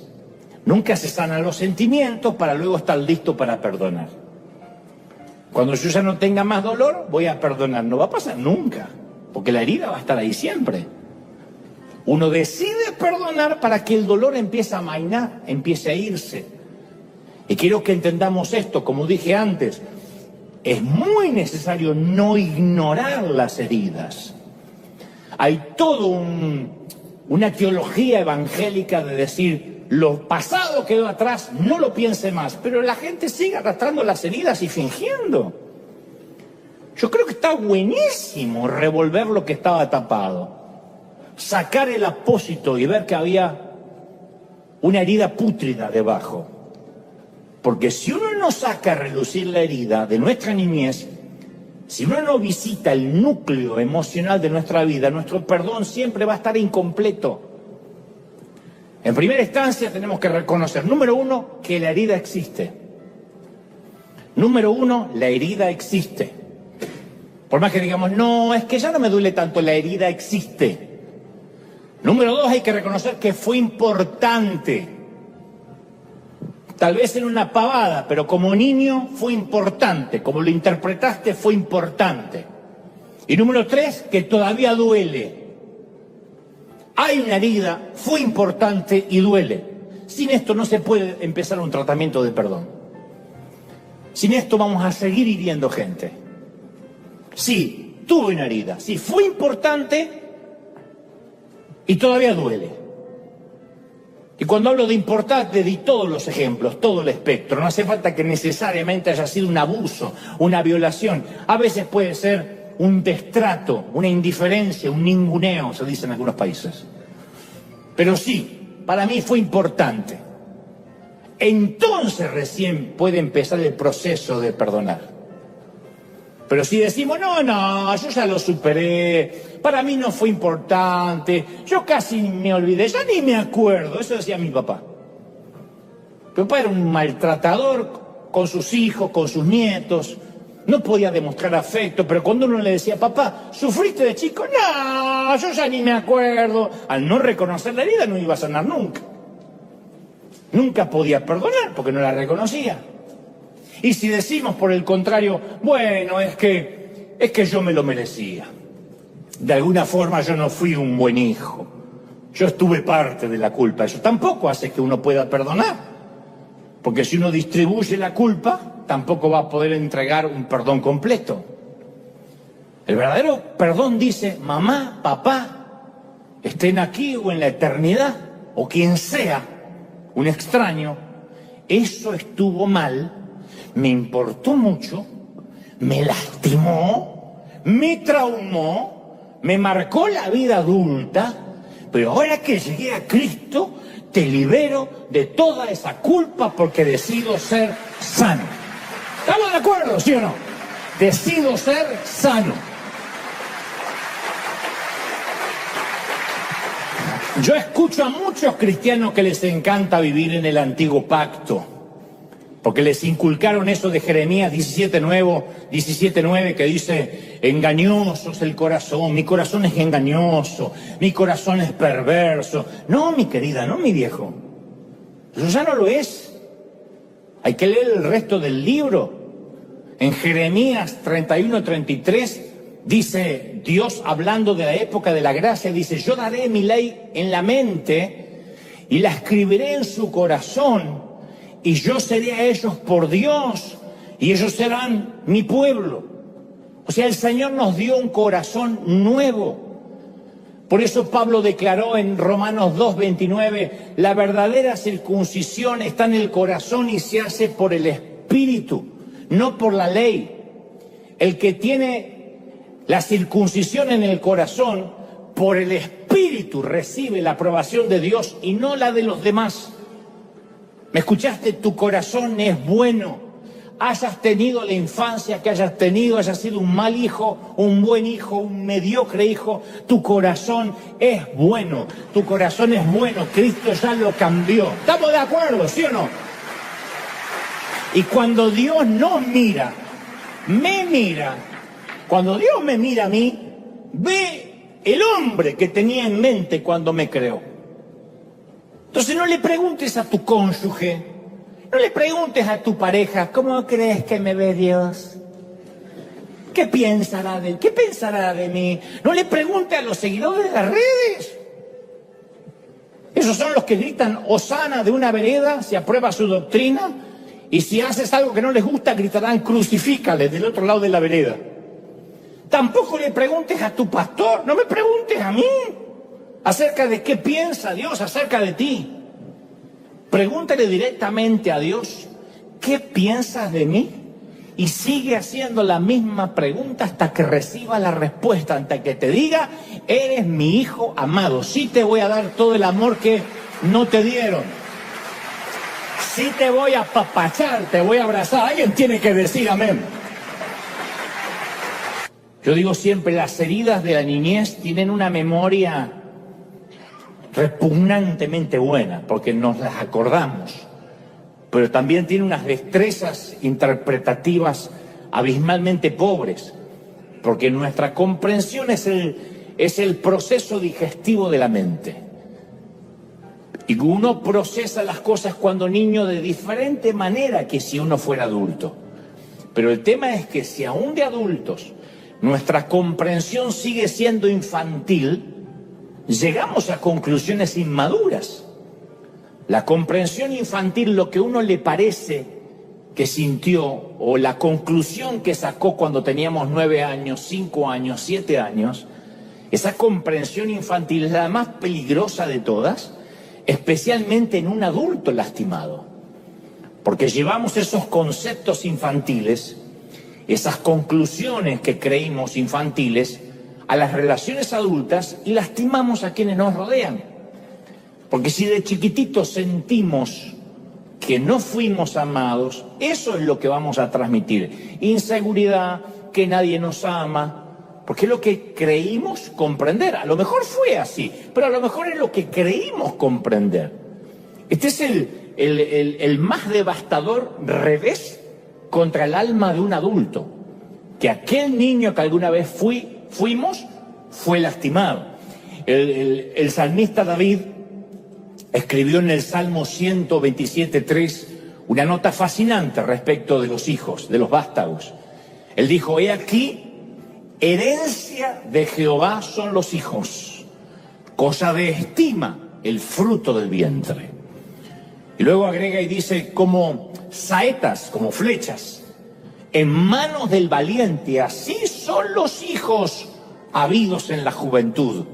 Nunca se sanan los sentimientos para luego estar listo para perdonar. Cuando yo ya no tenga más dolor, voy a perdonar. No va a pasar nunca, porque la herida va a estar ahí siempre. Uno decide perdonar para que el dolor empiece a amainar, empiece a irse. Y quiero que entendamos esto, como dije antes, es muy necesario no ignorar las heridas. Hay toda una teología evangélica de decir, lo pasado quedó atrás, no lo piense más, pero la gente sigue arrastrando las heridas y fingiendo. Yo creo que está buenísimo revolver lo que estaba tapado. Sacar el apósito y ver que había una herida pútrida debajo. Porque si uno no saca a relucir la herida de nuestra niñez, si uno no visita el núcleo emocional de nuestra vida, nuestro perdón siempre va a estar incompleto. En primera instancia tenemos que reconocer, número uno, que la herida existe. Número uno, la herida existe. Por más que digamos, no, es que ya no me duele tanto, la herida existe. Número dos, hay que reconocer que fue importante. Tal vez en una pavada, pero como niño fue importante. Como lo interpretaste, fue importante. Y número tres, que todavía duele. Hay una herida, fue importante y duele. Sin esto no se puede empezar un tratamiento de perdón. Sin esto vamos a seguir hiriendo gente. Sí, tuve una herida. Sí, fue importante y todavía duele. Y cuando hablo de importante, di todos los ejemplos, todo el espectro. No hace falta que necesariamente haya sido un abuso, una violación. A veces puede ser un destrato, una indiferencia, un ninguneo, se dice en algunos países. Pero sí, para mí fue importante. Entonces recién puede empezar el proceso de perdonar. Pero si decimos, no, yo ya lo superé, para mí no fue importante, yo casi me olvidé, ya ni me acuerdo, eso decía mi papá. Mi papá era un maltratador con sus hijos, con sus nietos, no podía demostrar afecto, pero cuando uno le decía, papá, ¿sufriste de chico? No, yo ya ni me acuerdo. Al no reconocer la herida no iba a sanar nunca. Nunca podía perdonar porque no la reconocía. Y si decimos por el contrario, bueno, es que yo me lo merecía. De alguna forma yo no fui un buen hijo. Yo estuve parte de la culpa. Eso tampoco hace que uno pueda perdonar. Porque si uno distribuye la culpa, tampoco va a poder entregar un perdón completo. El verdadero perdón dice, mamá, papá, estén aquí o en la eternidad, o quien sea, un extraño, eso estuvo mal, me importó mucho, me lastimó, me traumó, me marcó la vida adulta, pero ahora que llegué a Cristo, te libero de toda esa culpa porque decido ser sano. ¿Estamos de acuerdo, sí o no? Decido ser sano. Yo escucho a muchos cristianos que les encanta vivir en el antiguo pacto, porque les inculcaron eso de Jeremías 17:9, que dice: engañoso es el corazón, mi corazón es engañoso, mi corazón es perverso. No, mi querida, no, mi viejo, eso ya no lo es. Hay que leer el resto del libro. En Jeremías 31:33 dice Dios, hablando de la época de la gracia, dice: yo daré mi ley en la mente y la escribiré en su corazón, y yo seré a ellos por Dios y ellos serán mi pueblo. O sea, el Señor nos dio un corazón nuevo. Por eso Pablo declaró en Romanos 2:29, la verdadera circuncisión está en el corazón y se hace por el Espíritu, no por la ley. El que tiene la circuncisión en el corazón, por el Espíritu recibe la aprobación de Dios y no la de los demás. ¿Me escuchaste? Tu corazón es bueno. Hayas tenido la infancia que hayas tenido, hayas sido un mal hijo, un buen hijo, un mediocre hijo, tu corazón es bueno. Tu corazón es bueno. Cristo ya lo cambió. ¿Estamos de acuerdo, sí o no? Y cuando Dios nos mira, me mira, cuando Dios me mira a mí, ve el hombre que tenía en mente cuando me creó. Entonces no le preguntes a tu cónyuge, no le preguntes a tu pareja, ¿cómo crees que me ve Dios? ¿Qué pensará de mí? No le preguntes a los seguidores de las redes. Esos son los que gritan hosana de una vereda si aprueba su doctrina, y si haces algo que no les gusta gritarán crucifícale del otro lado de la vereda. Tampoco le preguntes a tu pastor, no me preguntes a mí acerca de qué piensa Dios acerca de ti. Pregúntale directamente a Dios, ¿qué piensas de mí? Y sigue haciendo la misma pregunta hasta que reciba la respuesta, hasta que te diga, eres mi hijo amado. Sí te voy a dar todo el amor que no te dieron. Sí te voy a apapachar, te voy a abrazar. Alguien tiene que decir amén. Yo digo siempre, las heridas de la niñez tienen una memoria repugnantemente buena, porque nos las acordamos, pero también tiene unas destrezas interpretativas abismalmente pobres, porque nuestra comprensión es el proceso digestivo de la mente. Y uno procesa las cosas cuando niño de diferente manera que si uno fuera adulto. Pero el tema es que si aún de adultos nuestra comprensión sigue siendo infantil, llegamos a conclusiones inmaduras. La comprensión infantil, lo que uno le parece que sintió, o la conclusión que sacó cuando teníamos 9 años, 5 años, 7 años, esa comprensión infantil es la más peligrosa de todas, especialmente en un adulto lastimado. Porque llevamos esos conceptos infantiles, esas conclusiones que creímos infantiles, a las relaciones adultas y lastimamos a quienes nos rodean. Porque si de chiquititos sentimos que no fuimos amados, eso es lo que vamos a transmitir. Inseguridad, que nadie nos ama, porque es lo que creímos comprender. A lo mejor fue así, pero a lo mejor es lo que creímos comprender. Este es el más devastador revés contra el alma de un adulto, que aquel niño que alguna vez fuimos fue lastimado. El salmista David escribió en el Salmo 127:3 una nota fascinante respecto de los hijos, de los vástagos. Él dijo: he aquí, herencia de Jehová son los hijos, cosa de estima el fruto del vientre. Y luego agrega y dice: como saetas, como flechas, en manos del valiente, así son los hijos habidos en la juventud.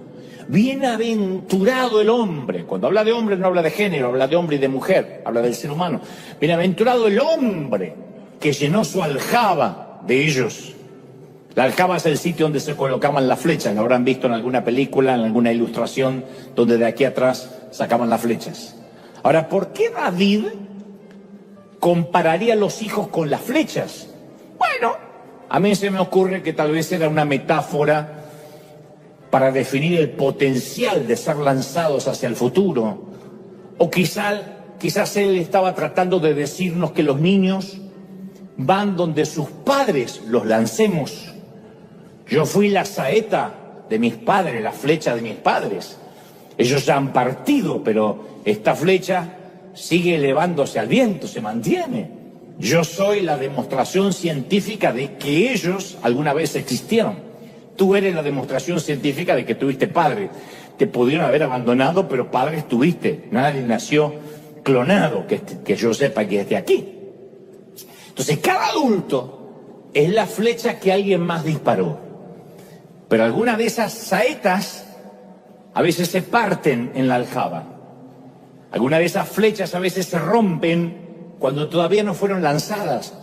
Bienaventurado el hombre. Cuando habla de hombre no habla de género, habla de hombre y de mujer, habla del ser humano. Bienaventurado el hombre que llenó su aljaba de ellos. La aljaba es el sitio donde se colocaban las flechas. Lo habrán visto en alguna película, en alguna ilustración, donde de aquí atrás sacaban las flechas. Ahora, ¿por qué David compararía a los hijos con las flechas. Bueno, a mí se me ocurre que tal vez era una metáfora para definir el potencial de ser lanzados hacia el futuro. O quizás él estaba tratando de decirnos que los niños van donde sus padres los lancemos. Yo fui la saeta de mis padres, la flecha de mis padres. Ellos ya han partido, pero esta flecha sigue elevándose al viento, se mantiene. Yo soy la demostración científica de que ellos alguna vez existieron. Tú eres la demostración científica de que tuviste padre. Te pudieron haber abandonado, pero padres tuviste. Nadie nació clonado, que yo sepa que esté aquí. Entonces, cada adulto es la flecha que alguien más disparó. Pero algunas de esas saetas a veces se parten en la aljaba. Algunas de esas flechas a veces se rompen cuando todavía no fueron lanzadas,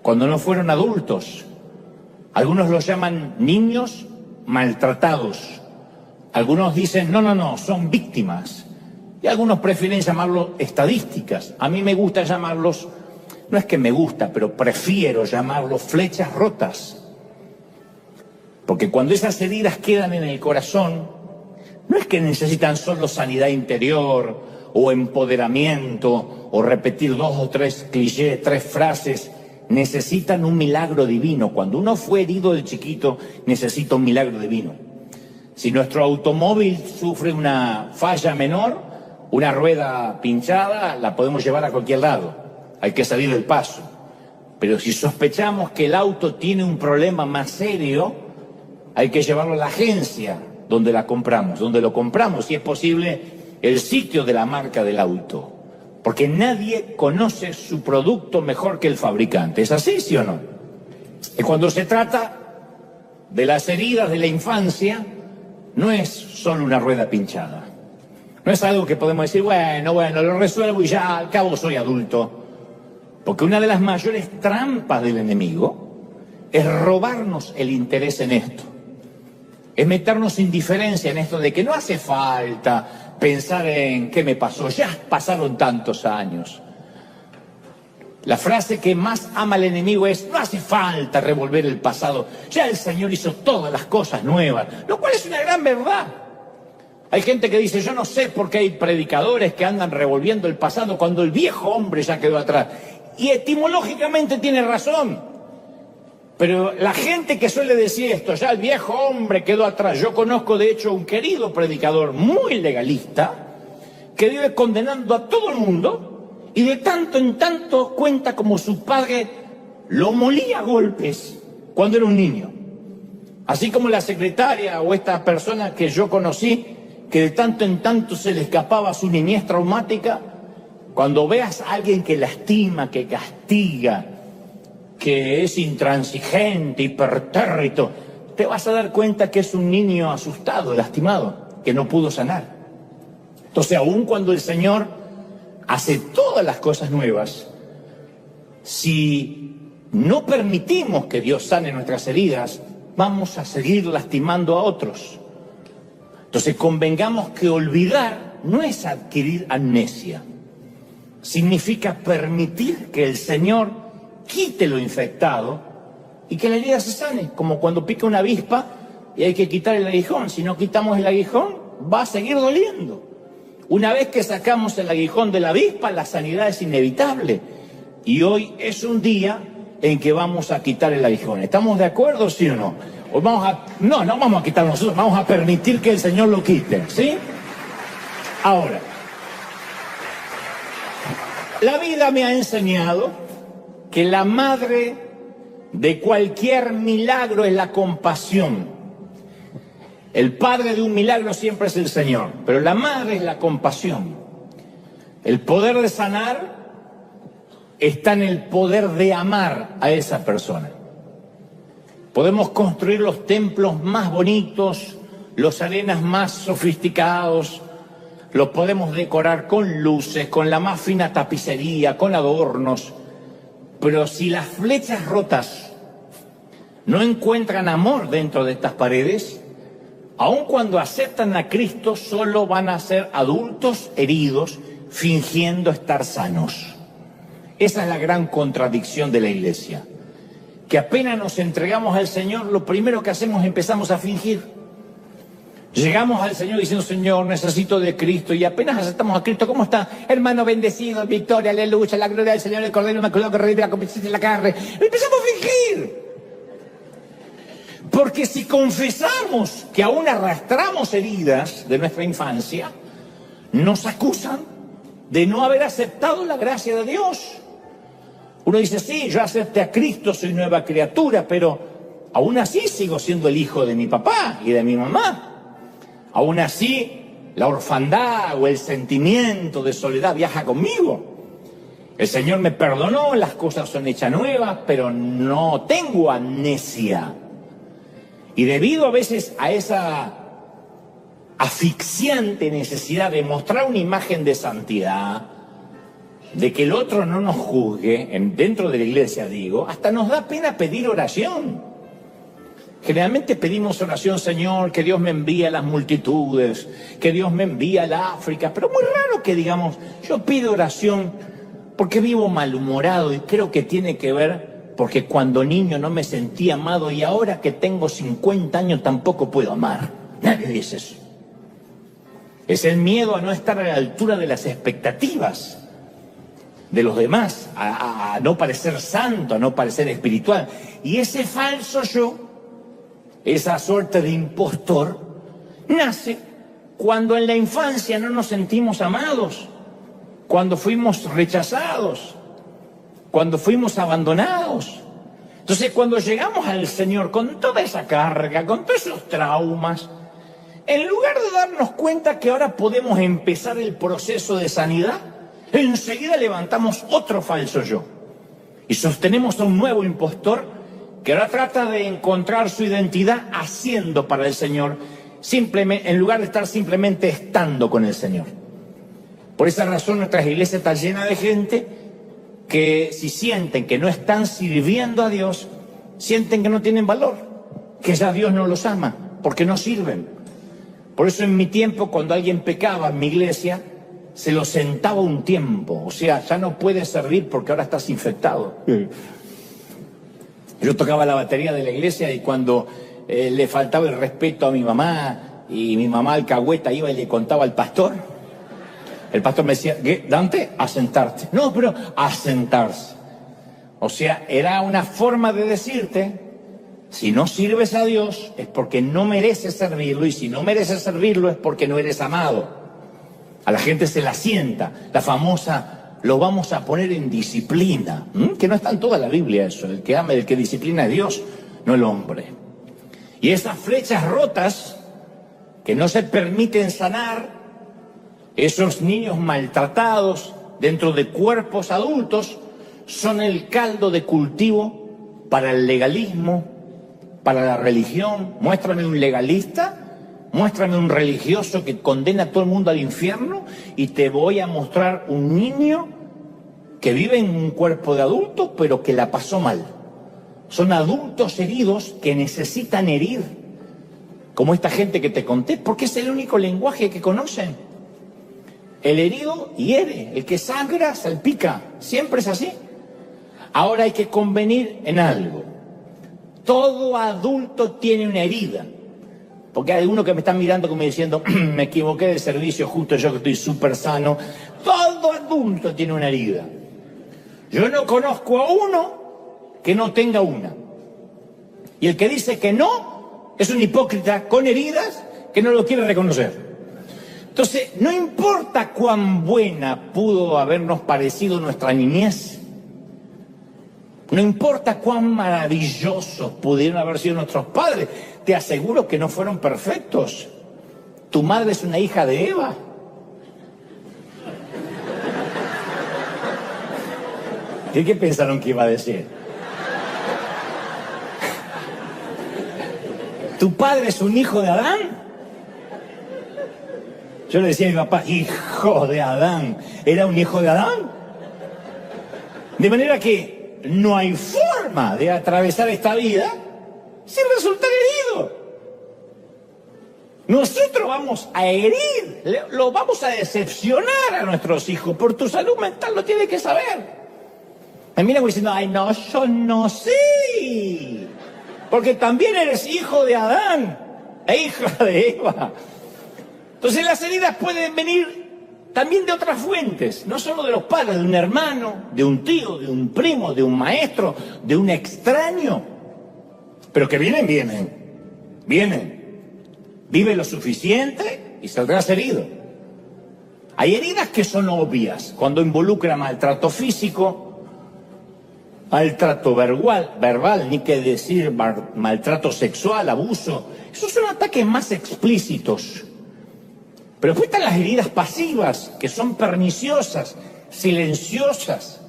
cuando no fueron adultos. Algunos los llaman niños maltratados. Algunos dicen, no, son víctimas. Y algunos prefieren llamarlos estadísticas. A mí me gusta llamarlos, no es que me gusta, pero prefiero llamarlos flechas rotas. Porque cuando esas heridas quedan en el corazón, no es que necesitan solo sanidad interior o empoderamiento o repetir 2 o 3 clichés, 3 frases. Necesitan un milagro divino. Cuando uno fue herido de chiquito, necesita un milagro divino. Si nuestro automóvil sufre una falla menor, una rueda pinchada, la podemos llevar a cualquier lado. Hay que salir del paso. Pero si sospechamos que el auto tiene un problema más serio, hay que llevarlo a la agencia donde la compramos, donde lo compramos, si es posible, el sitio de la marca del auto. Porque nadie conoce su producto mejor que el fabricante. ¿Es así, sí o no? Y cuando se trata de las heridas de la infancia, no es solo una rueda pinchada. No es algo que podemos decir, bueno, lo resuelvo y ya al cabo soy adulto. Porque una de las mayores trampas del enemigo es robarnos el interés en esto. Es meternos indiferencia en esto de que no hace falta pensar en qué me pasó, ya pasaron tantos años. La frase que más ama el enemigo es, no hace falta revolver el pasado, ya el Señor hizo todas las cosas nuevas, lo cual es una gran verdad. Hay gente que dice, yo no sé por qué hay predicadores que andan revolviendo el pasado cuando el viejo hombre ya quedó atrás. Y etimológicamente tiene razón. Pero la gente que suele decir esto, ya el viejo hombre quedó atrás. Yo conozco de hecho un querido predicador muy legalista que vive condenando a todo el mundo y de tanto en tanto cuenta como su padre lo molía a golpes cuando era un niño. Así como la secretaria o esta persona que yo conocí que de tanto en tanto se le escapaba su niñez traumática. Cuando veas a alguien que lastima, que castiga, que es intransigente, hipertérrito, te vas a dar cuenta que es un niño asustado, lastimado, que no pudo sanar. Entonces, aun cuando el Señor hace todas las cosas nuevas, si no permitimos que Dios sane nuestras heridas, vamos a seguir lastimando a otros. Entonces, convengamos que olvidar no es adquirir amnesia. Significa permitir que el Señor quite lo infectado y que la herida se sane, como cuando pica una avispa y hay que quitar el aguijón. Si no quitamos el aguijón, va a seguir doliendo. Una vez que sacamos el aguijón de la avispa, la sanidad es inevitable. Y hoy es un día en que vamos a quitar el aguijón. ¿Estamos de acuerdo, sí o no? Hoy no vamos a quitar nosotros, vamos a permitir que el Señor lo quite, ¿sí? Ahora, la vida me ha enseñado que la madre de cualquier milagro es la compasión. El padre de un milagro siempre es el Señor, pero la madre es la compasión. El poder de sanar está en el poder de amar a esa persona. Podemos construir los templos más bonitos, los arenas más sofisticados, los podemos decorar con luces, con la más fina tapicería, con adornos. Pero si las flechas rotas no encuentran amor dentro de estas paredes, aun cuando aceptan a Cristo, solo van a ser adultos heridos fingiendo estar sanos. Esa es la gran contradicción de la iglesia. Que apenas nos entregamos al Señor, lo primero que hacemos empezamos a fingir. Llegamos al Señor diciendo, Señor, necesito de Cristo, y apenas aceptamos a Cristo, ¿cómo está? Hermano bendecido, victoria, aleluya, la gloria del Señor, el Cordero Inmaculado que redime la competencia de la carne. Empezamos a fingir. Porque si confesamos que aún arrastramos heridas de nuestra infancia, nos acusan de no haber aceptado la gracia de Dios. Uno dice, sí, yo acepté a Cristo, soy nueva criatura, pero aún así sigo siendo el hijo de mi papá y de mi mamá. Aún así, la orfandad o el sentimiento de soledad viaja conmigo. El Señor me perdonó, las cosas son hechas nuevas, pero no tengo amnesia. Y debido a veces a esa asfixiante necesidad de mostrar una imagen de santidad, de que el otro no nos juzgue, dentro de la iglesia digo, hasta nos da pena pedir oración. Generalmente pedimos oración, Señor, que Dios me envíe a las multitudes, que Dios me envíe a la África, pero muy raro que digamos, yo pido oración porque vivo malhumorado, y creo que tiene que ver porque cuando niño no me sentí amado y ahora que tengo 50 años tampoco puedo amar. Nadie dice eso. Es el miedo a no estar a la altura de las expectativas de los demás, a no parecer santo, a no parecer espiritual. Y ese falso yo, esa suerte de impostor, nace cuando en la infancia no nos sentimos amados, cuando fuimos rechazados, cuando fuimos abandonados. Entonces, cuando llegamos al Señor con toda esa carga, con todos esos traumas, en lugar de darnos cuenta que ahora podemos empezar el proceso de sanidad, enseguida levantamos otro falso yo y sostenemos a un nuevo impostor que ahora trata de encontrar su identidad haciendo para el Señor, simplemente, en lugar de estar simplemente estando con el Señor. Por esa razón nuestra iglesia está llena de gente que si sienten que no están sirviendo a Dios, sienten que no tienen valor, que ya Dios no los ama, porque no sirven. Por eso en mi tiempo, cuando alguien pecaba en mi iglesia, se lo sentaba un tiempo, o sea, ya no puedes servir porque ahora estás infectado. Yo tocaba la batería de la iglesia y cuando le faltaba el respeto a mi mamá y mi mamá alcahueta iba y le contaba al pastor, el pastor me decía, ¿qué, Dante? A sentarte. No, pero a sentarse. O sea, era una forma de decirte, si no sirves a Dios es porque no mereces servirlo, y si no mereces servirlo es porque no eres amado. A la gente se la sienta, la famosa, lo vamos a poner en disciplina, que no está en toda la Biblia eso, el que ama, el que disciplina es Dios, no el hombre. Y esas flechas rotas que no se permiten sanar, esos niños maltratados dentro de cuerpos adultos, son el caldo de cultivo para el legalismo, para la religión. Muéstrame un legalista, muéstrame un religioso que condena a todo el mundo al infierno y te voy a mostrar un niño que vive en un cuerpo de adulto pero que la pasó mal. Son adultos heridos que necesitan herir, como esta gente que te conté, porque es el único lenguaje que conocen. El herido hiere, el que sangra salpica, siempre es así. Ahora hay que convenir en algo. Todo adulto tiene una herida. Porque hay uno que me está mirando como diciendo, me equivoqué de servicio, justo yo que estoy súper sano. Todo adulto tiene una herida. Yo no conozco a uno que no tenga una. Y el que dice que no, es un hipócrita con heridas que no lo quiere reconocer. Entonces, no importa cuán buena pudo habernos parecido nuestra niñez, no importa cuán maravillosos pudieron haber sido nuestros padres, te aseguro que no fueron perfectos. Tu madre es una hija de Eva. ¿Qué pensaron que iba a decir? ¿Tu padre es un hijo de Adán? Yo le decía a mi papá, hijo de Adán. ¿Era un hijo de Adán? De manera que no hay forma de atravesar esta vida sin resultar herido. Nosotros vamos a herir, lo vamos a decepcionar a nuestros hijos. Por tu salud mental lo tienes que saber. Me miran como diciendo, ay, no, yo no sé. Porque también eres hijo de Adán e hija de Eva. Entonces las heridas pueden venir también de otras fuentes, no solo de los padres, de un hermano, de un tío, de un primo, de un maestro, de un extraño. Pero que vienen. Vive lo suficiente y saldrás herido. Hay heridas que son obvias, cuando involucra maltrato físico, maltrato verbal, ni que decir maltrato sexual, abuso. Esos son ataques más explícitos. Pero después están las heridas pasivas, que son perniciosas, silenciosas,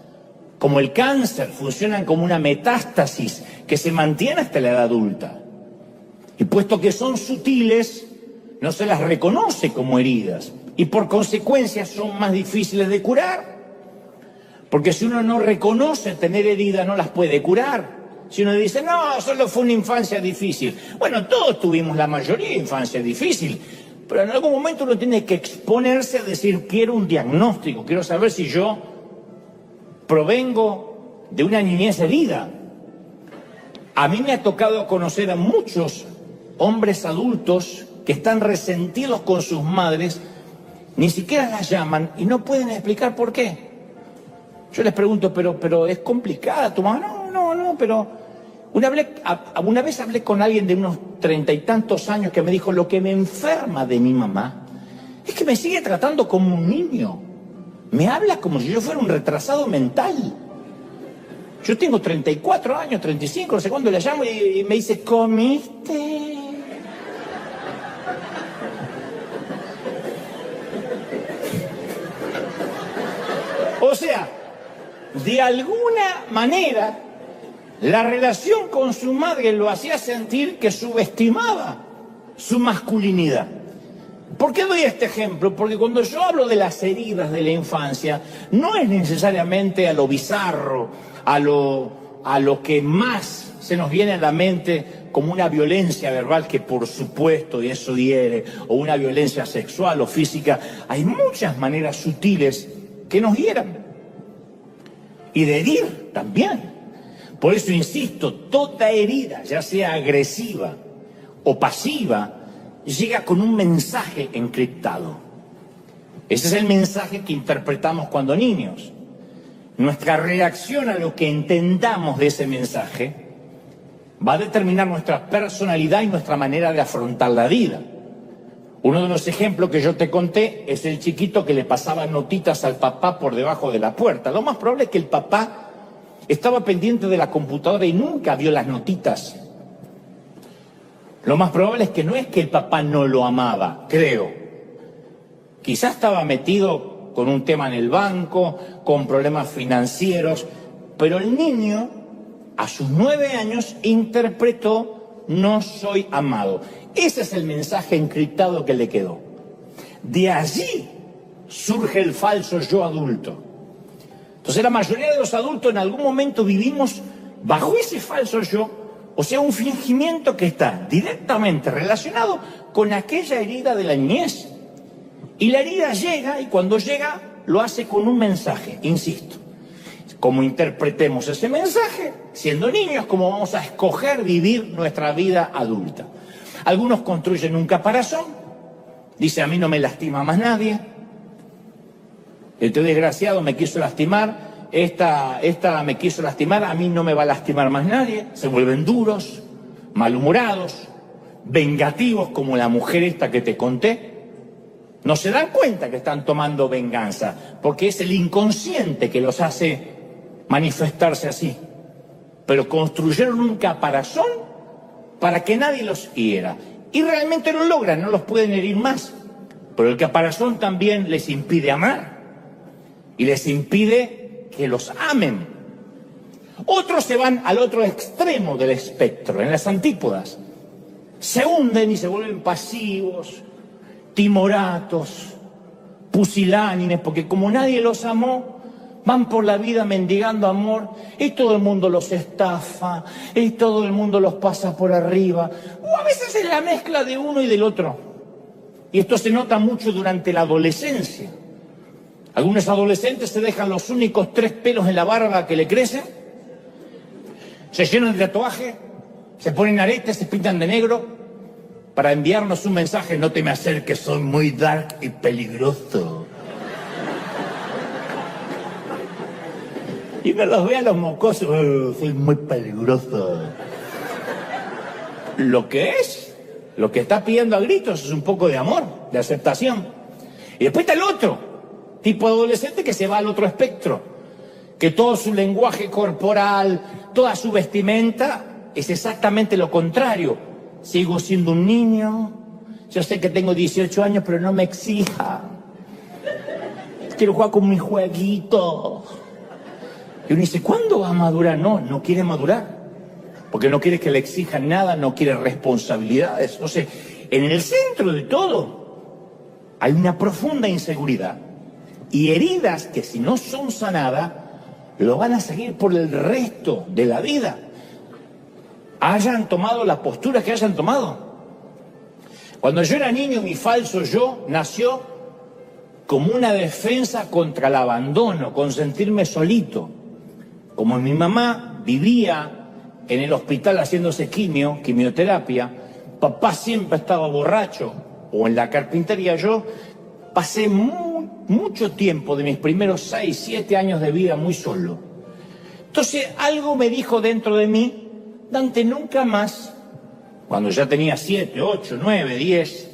como el cáncer, funcionan como una metástasis que se mantiene hasta la edad adulta. Y puesto que son sutiles, no se las reconoce como heridas y por consecuencia son más difíciles de curar. Porque si uno no reconoce tener heridas, no las puede curar. Si uno dice, no, solo fue una infancia difícil. Bueno, todos tuvimos la mayoría infancia difícil, pero en algún momento uno tiene que exponerse a decir, quiero un diagnóstico, quiero saber si yo provengo de una niñez herida. A mí me ha tocado conocer a muchos hombres adultos que están resentidos con sus madres, ni siquiera las llaman y no pueden explicar por qué. Yo les pregunto, pero es complicada tu mamá. No, pero una vez hablé con alguien de unos 30 y tantos años que me dijo, lo que me enferma de mi mamá es que me sigue tratando como un niño. Me habla como si yo fuera un retrasado mental. Yo tengo 34 años, 35, no sé cuándo le llamo y me dice, ¿comiste? O sea, de alguna manera, la relación con su madre lo hacía sentir que subestimaba su masculinidad. ¿Por qué doy este ejemplo? Porque cuando yo hablo de las heridas de la infancia, no es necesariamente a lo bizarro, a lo que más se nos viene a la mente como una violencia verbal que por supuesto y eso hiere, o una violencia sexual o física. Hay muchas maneras sutiles que nos hieran. Y de herir también. Por eso insisto, toda herida, ya sea agresiva o pasiva, llega con un mensaje encriptado. Ese es el mensaje que interpretamos cuando niños. Nuestra reacción a lo que entendamos de ese mensaje va a determinar nuestra personalidad y nuestra manera de afrontar la vida. Uno de los ejemplos que yo te conté es el chiquito que le pasaba notitas al papá por debajo de la puerta. Lo más probable es que el papá estaba pendiente de la computadora y nunca vio las notitas. Lo más probable es que no es que el papá no lo amaba, creo. Quizás estaba metido con un tema en el banco, con problemas financieros, pero el niño, a sus 9 años, interpretó, no soy amado. Ese es el mensaje encriptado que le quedó. De allí surge el falso yo adulto. Entonces la mayoría de los adultos en algún momento vivimos bajo ese falso yo, o sea, un fingimiento que está directamente relacionado con aquella herida de la niñez. Y la herida llega, y cuando llega lo hace con un mensaje, insisto. Como interpretemos ese mensaje, siendo niños, como vamos a escoger vivir nuestra vida adulta. Algunos construyen un caparazón, dice, a mí no me lastima más nadie, este desgraciado me quiso lastimar, esta me quiso lastimar, a mí no me va a lastimar más nadie. Se vuelven duros, malhumorados, vengativos, como la mujer esta que te conté. No se dan cuenta que están tomando venganza, porque es el inconsciente que los hace manifestarse así. Pero construyeron un caparazón para que nadie los hiera. Y realmente lo logran, no los pueden herir más. Pero el caparazón también les impide amar. Y les impide que los amen. Otros se van al otro extremo del espectro, en las antípodas. Se hunden y se vuelven pasivos, timoratos, pusilánimes, porque como nadie los amó, van por la vida mendigando amor y todo el mundo los estafa y todo el mundo los pasa por arriba. O a veces es la mezcla de uno y del otro. Y esto se nota mucho durante la adolescencia. Algunos adolescentes se dejan los únicos 3 pelos en la barba que le crecen, se llenan de tatuaje, se ponen aretes, se pintan de negro para enviarnos un mensaje: no te me acerques, soy muy dark y peligroso. Y me los ve a los mocosos: soy muy peligroso. Lo que está pidiendo a gritos es un poco de amor, de aceptación. Y después está el otro tipo de adolescente que se va al otro espectro, que todo su lenguaje corporal, toda su vestimenta es exactamente lo contrario. Sigo siendo un niño, yo sé que tengo 18 años, pero no me exija. Quiero jugar con mis jueguitos. Y uno dice: ¿cuándo va a madurar? No quiere madurar, porque no quiere que le exijan nada, no quiere responsabilidades. Entonces, en el centro de todo hay una profunda inseguridad y heridas que, si no son sanadas, lo van a seguir por el resto de la vida. Hayan tomado la postura que hayan tomado. Cuando yo era niño, mi falso yo nació como una defensa contra el abandono, con sentirme solito. Como mi mamá vivía en el hospital haciéndose quimioterapia, papá siempre estaba borracho o en la carpintería, yo pasé mucho tiempo de mis primeros 6, 7 años de vida muy solo. Entonces algo me dijo dentro de mí: Dante, nunca más, cuando ya tenía 7, 8, 9, 10,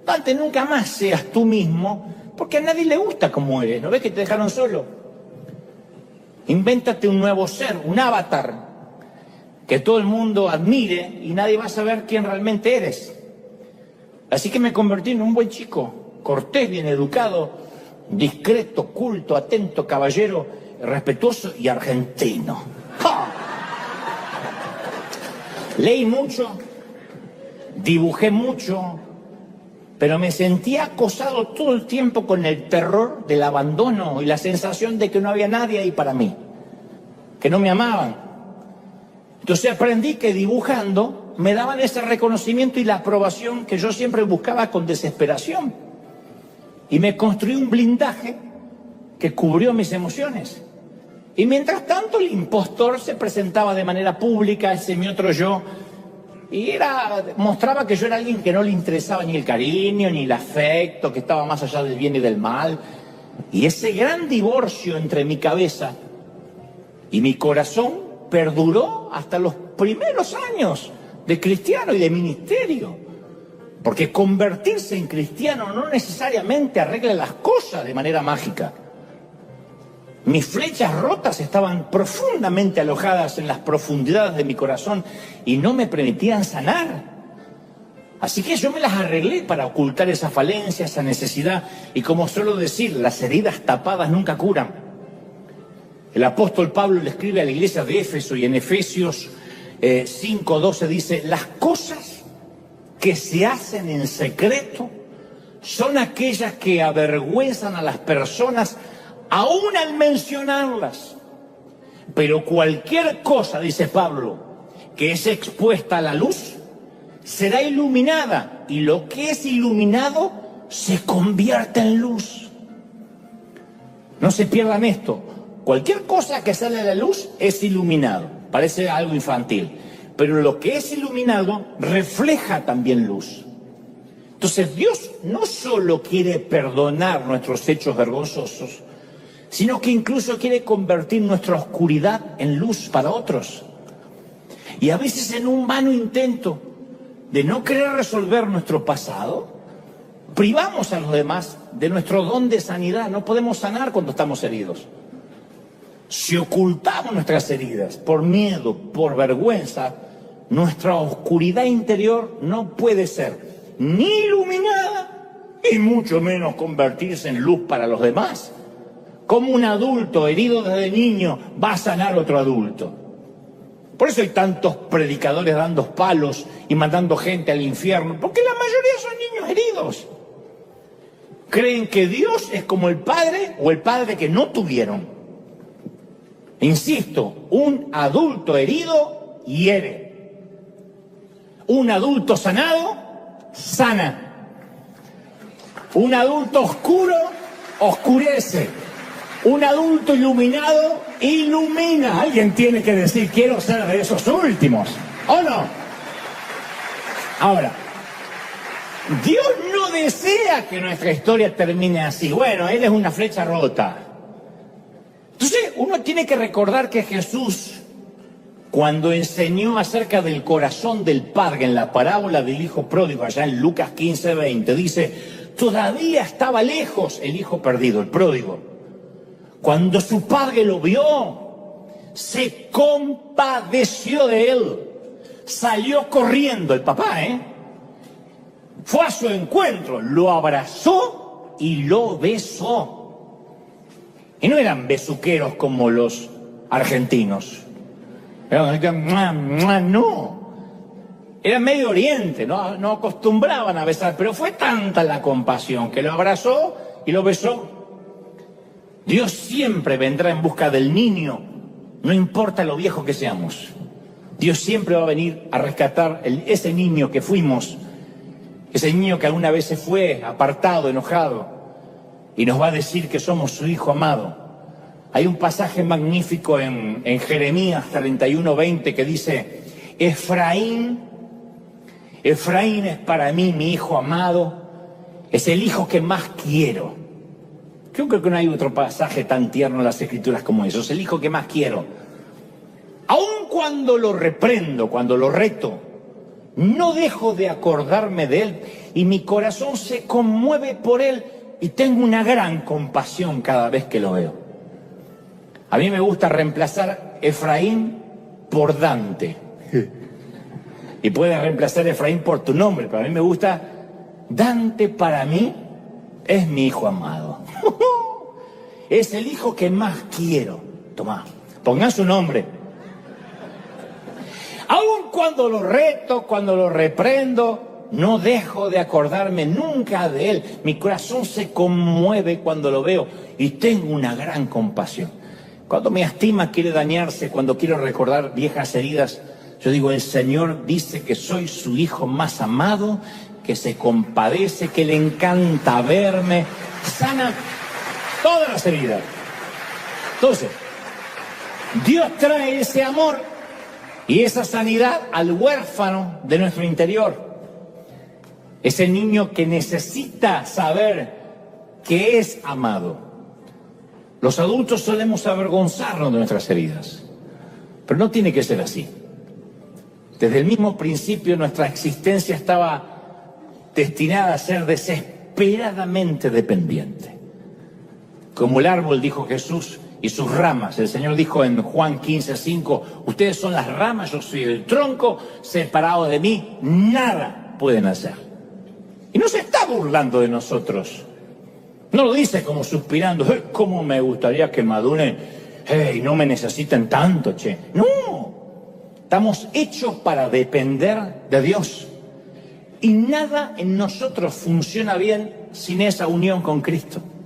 Dante, nunca más seas tú mismo, porque a nadie le gusta como eres. ¿No ves que te dejaron solo? Invéntate un nuevo ser, un avatar, que todo el mundo admire y nadie va a saber quién realmente eres. Así que me convertí en un buen chico, cortés, bien educado, discreto, culto, atento, caballero, respetuoso y argentino. ¡Ja! Leí mucho, dibujé mucho, pero me sentía acosado todo el tiempo con el terror del abandono y la sensación de que no había nadie ahí para mí, que no me amaban. Entonces aprendí que dibujando me daban ese reconocimiento y la aprobación que yo siempre buscaba con desesperación. Y me construí un blindaje que cubrió mis emociones. Y mientras tanto el impostor se presentaba de manera pública, ese mi otro yo, y mostraba que yo era alguien que no le interesaba ni el cariño, ni el afecto, que estaba más allá del bien y del mal. Y ese gran divorcio entre mi cabeza y mi corazón perduró hasta los primeros años de cristiano y de ministerio. Porque convertirse en cristiano no necesariamente arregla las cosas de manera mágica. Mis flechas rotas estaban profundamente alojadas en las profundidades de mi corazón y no me permitían sanar. Así que yo me las arreglé para ocultar esa falencia, esa necesidad. Y como suelo decir, las heridas tapadas nunca curan. El apóstol Pablo le escribe a la iglesia de Éfeso y en Efesios 5:12 dice: las cosas que se hacen en secreto son aquellas que avergüenzan a las personas aún al mencionarlas. Pero cualquier cosa, dice Pablo, que es expuesta a la luz, será iluminada, y lo que es iluminado se convierte en luz. No se pierdan esto. Cualquier cosa que sale a la luz es iluminado. Parece algo infantil. Pero lo que es iluminado refleja también luz. Entonces Dios no solo quiere perdonar nuestros hechos vergonzosos, sino que incluso quiere convertir nuestra oscuridad en luz para otros. Y a veces, en un vano intento de no querer resolver nuestro pasado, privamos a los demás de nuestro don de sanidad. No podemos sanar cuando estamos heridos. Si ocultamos nuestras heridas por miedo, por vergüenza, nuestra oscuridad interior no puede ser ni iluminada y mucho menos convertirse en luz para los demás. ¿Cómo un adulto herido desde niño va a sanar a otro adulto? Por eso hay tantos predicadores dando palos y mandando gente al infierno, porque la mayoría son niños heridos. Creen que Dios es como el padre o el padre que no tuvieron. Insisto, un adulto herido hiere. Un adulto sanado sana. Un adulto oscuro oscurece. Un adulto iluminado ilumina. Alguien tiene que decir, quiero ser de esos últimos, ¿o no? Ahora, Dios no desea que nuestra historia termine así. Bueno, Él es una flecha rota. Entonces, uno tiene que recordar que Jesús, cuando enseñó acerca del corazón del Padre en la parábola del Hijo Pródigo, allá en Lucas 15:20, dice, todavía estaba lejos el Hijo perdido, el pródigo. Cuando su padre lo vio, se compadeció de él. Salió corriendo el papá, fue a su encuentro, lo abrazó y lo besó. Y no eran besuqueros como los argentinos. No. Era Medio Oriente, no acostumbraban a besar, pero fue tanta la compasión que lo abrazó y lo besó. Dios siempre vendrá en busca del niño, no importa lo viejo que seamos. Dios siempre va a venir a rescatar ese niño que fuimos, ese niño que alguna vez se fue apartado, enojado, y nos va a decir que somos su hijo amado. Hay un pasaje magnífico en Jeremías 31:20 que dice, Efraín es para mí mi hijo amado, es el hijo que más quiero. Yo creo que no hay otro pasaje tan tierno en las Escrituras como eso, es el hijo que más quiero. Aun cuando lo reprendo, cuando lo reto, no dejo de acordarme de él y mi corazón se conmueve por él y tengo una gran compasión cada vez que lo veo. A mí me gusta reemplazar Efraín por Dante. Y puedes reemplazar Efraín por tu nombre, pero a mí me gusta Dante. Para mí es mi hijo amado. Es el hijo que más quiero. Tomá, pongan su nombre. Aun cuando lo reto, cuando lo reprendo, no dejo de acordarme nunca de él. Mi corazón se conmueve cuando lo veo y tengo una gran compasión. Cuando mi estima quiere dañarse, cuando quiero recordar viejas heridas, yo digo, el Señor dice que soy su hijo más amado, que se compadece, que le encanta verme, sana todas las heridas. Entonces, Dios trae ese amor y esa sanidad al huérfano de nuestro interior. Ese niño que necesita saber que es amado. Los adultos solemos avergonzarnos de nuestras heridas, pero no tiene que ser así. Desde el mismo principio nuestra existencia estaba destinada a ser desesperadamente dependiente. Como el árbol, dijo Jesús, y sus ramas. El Señor dijo en Juan 15:5, ustedes son las ramas, yo soy el tronco, separado de mí, nada pueden hacer. Y no se está burlando de nosotros. No lo dice como suspirando, cómo me gustaría que maduren, no me necesiten tanto, che. No, estamos hechos para depender de Dios. Y nada en nosotros funciona bien sin esa unión con Cristo.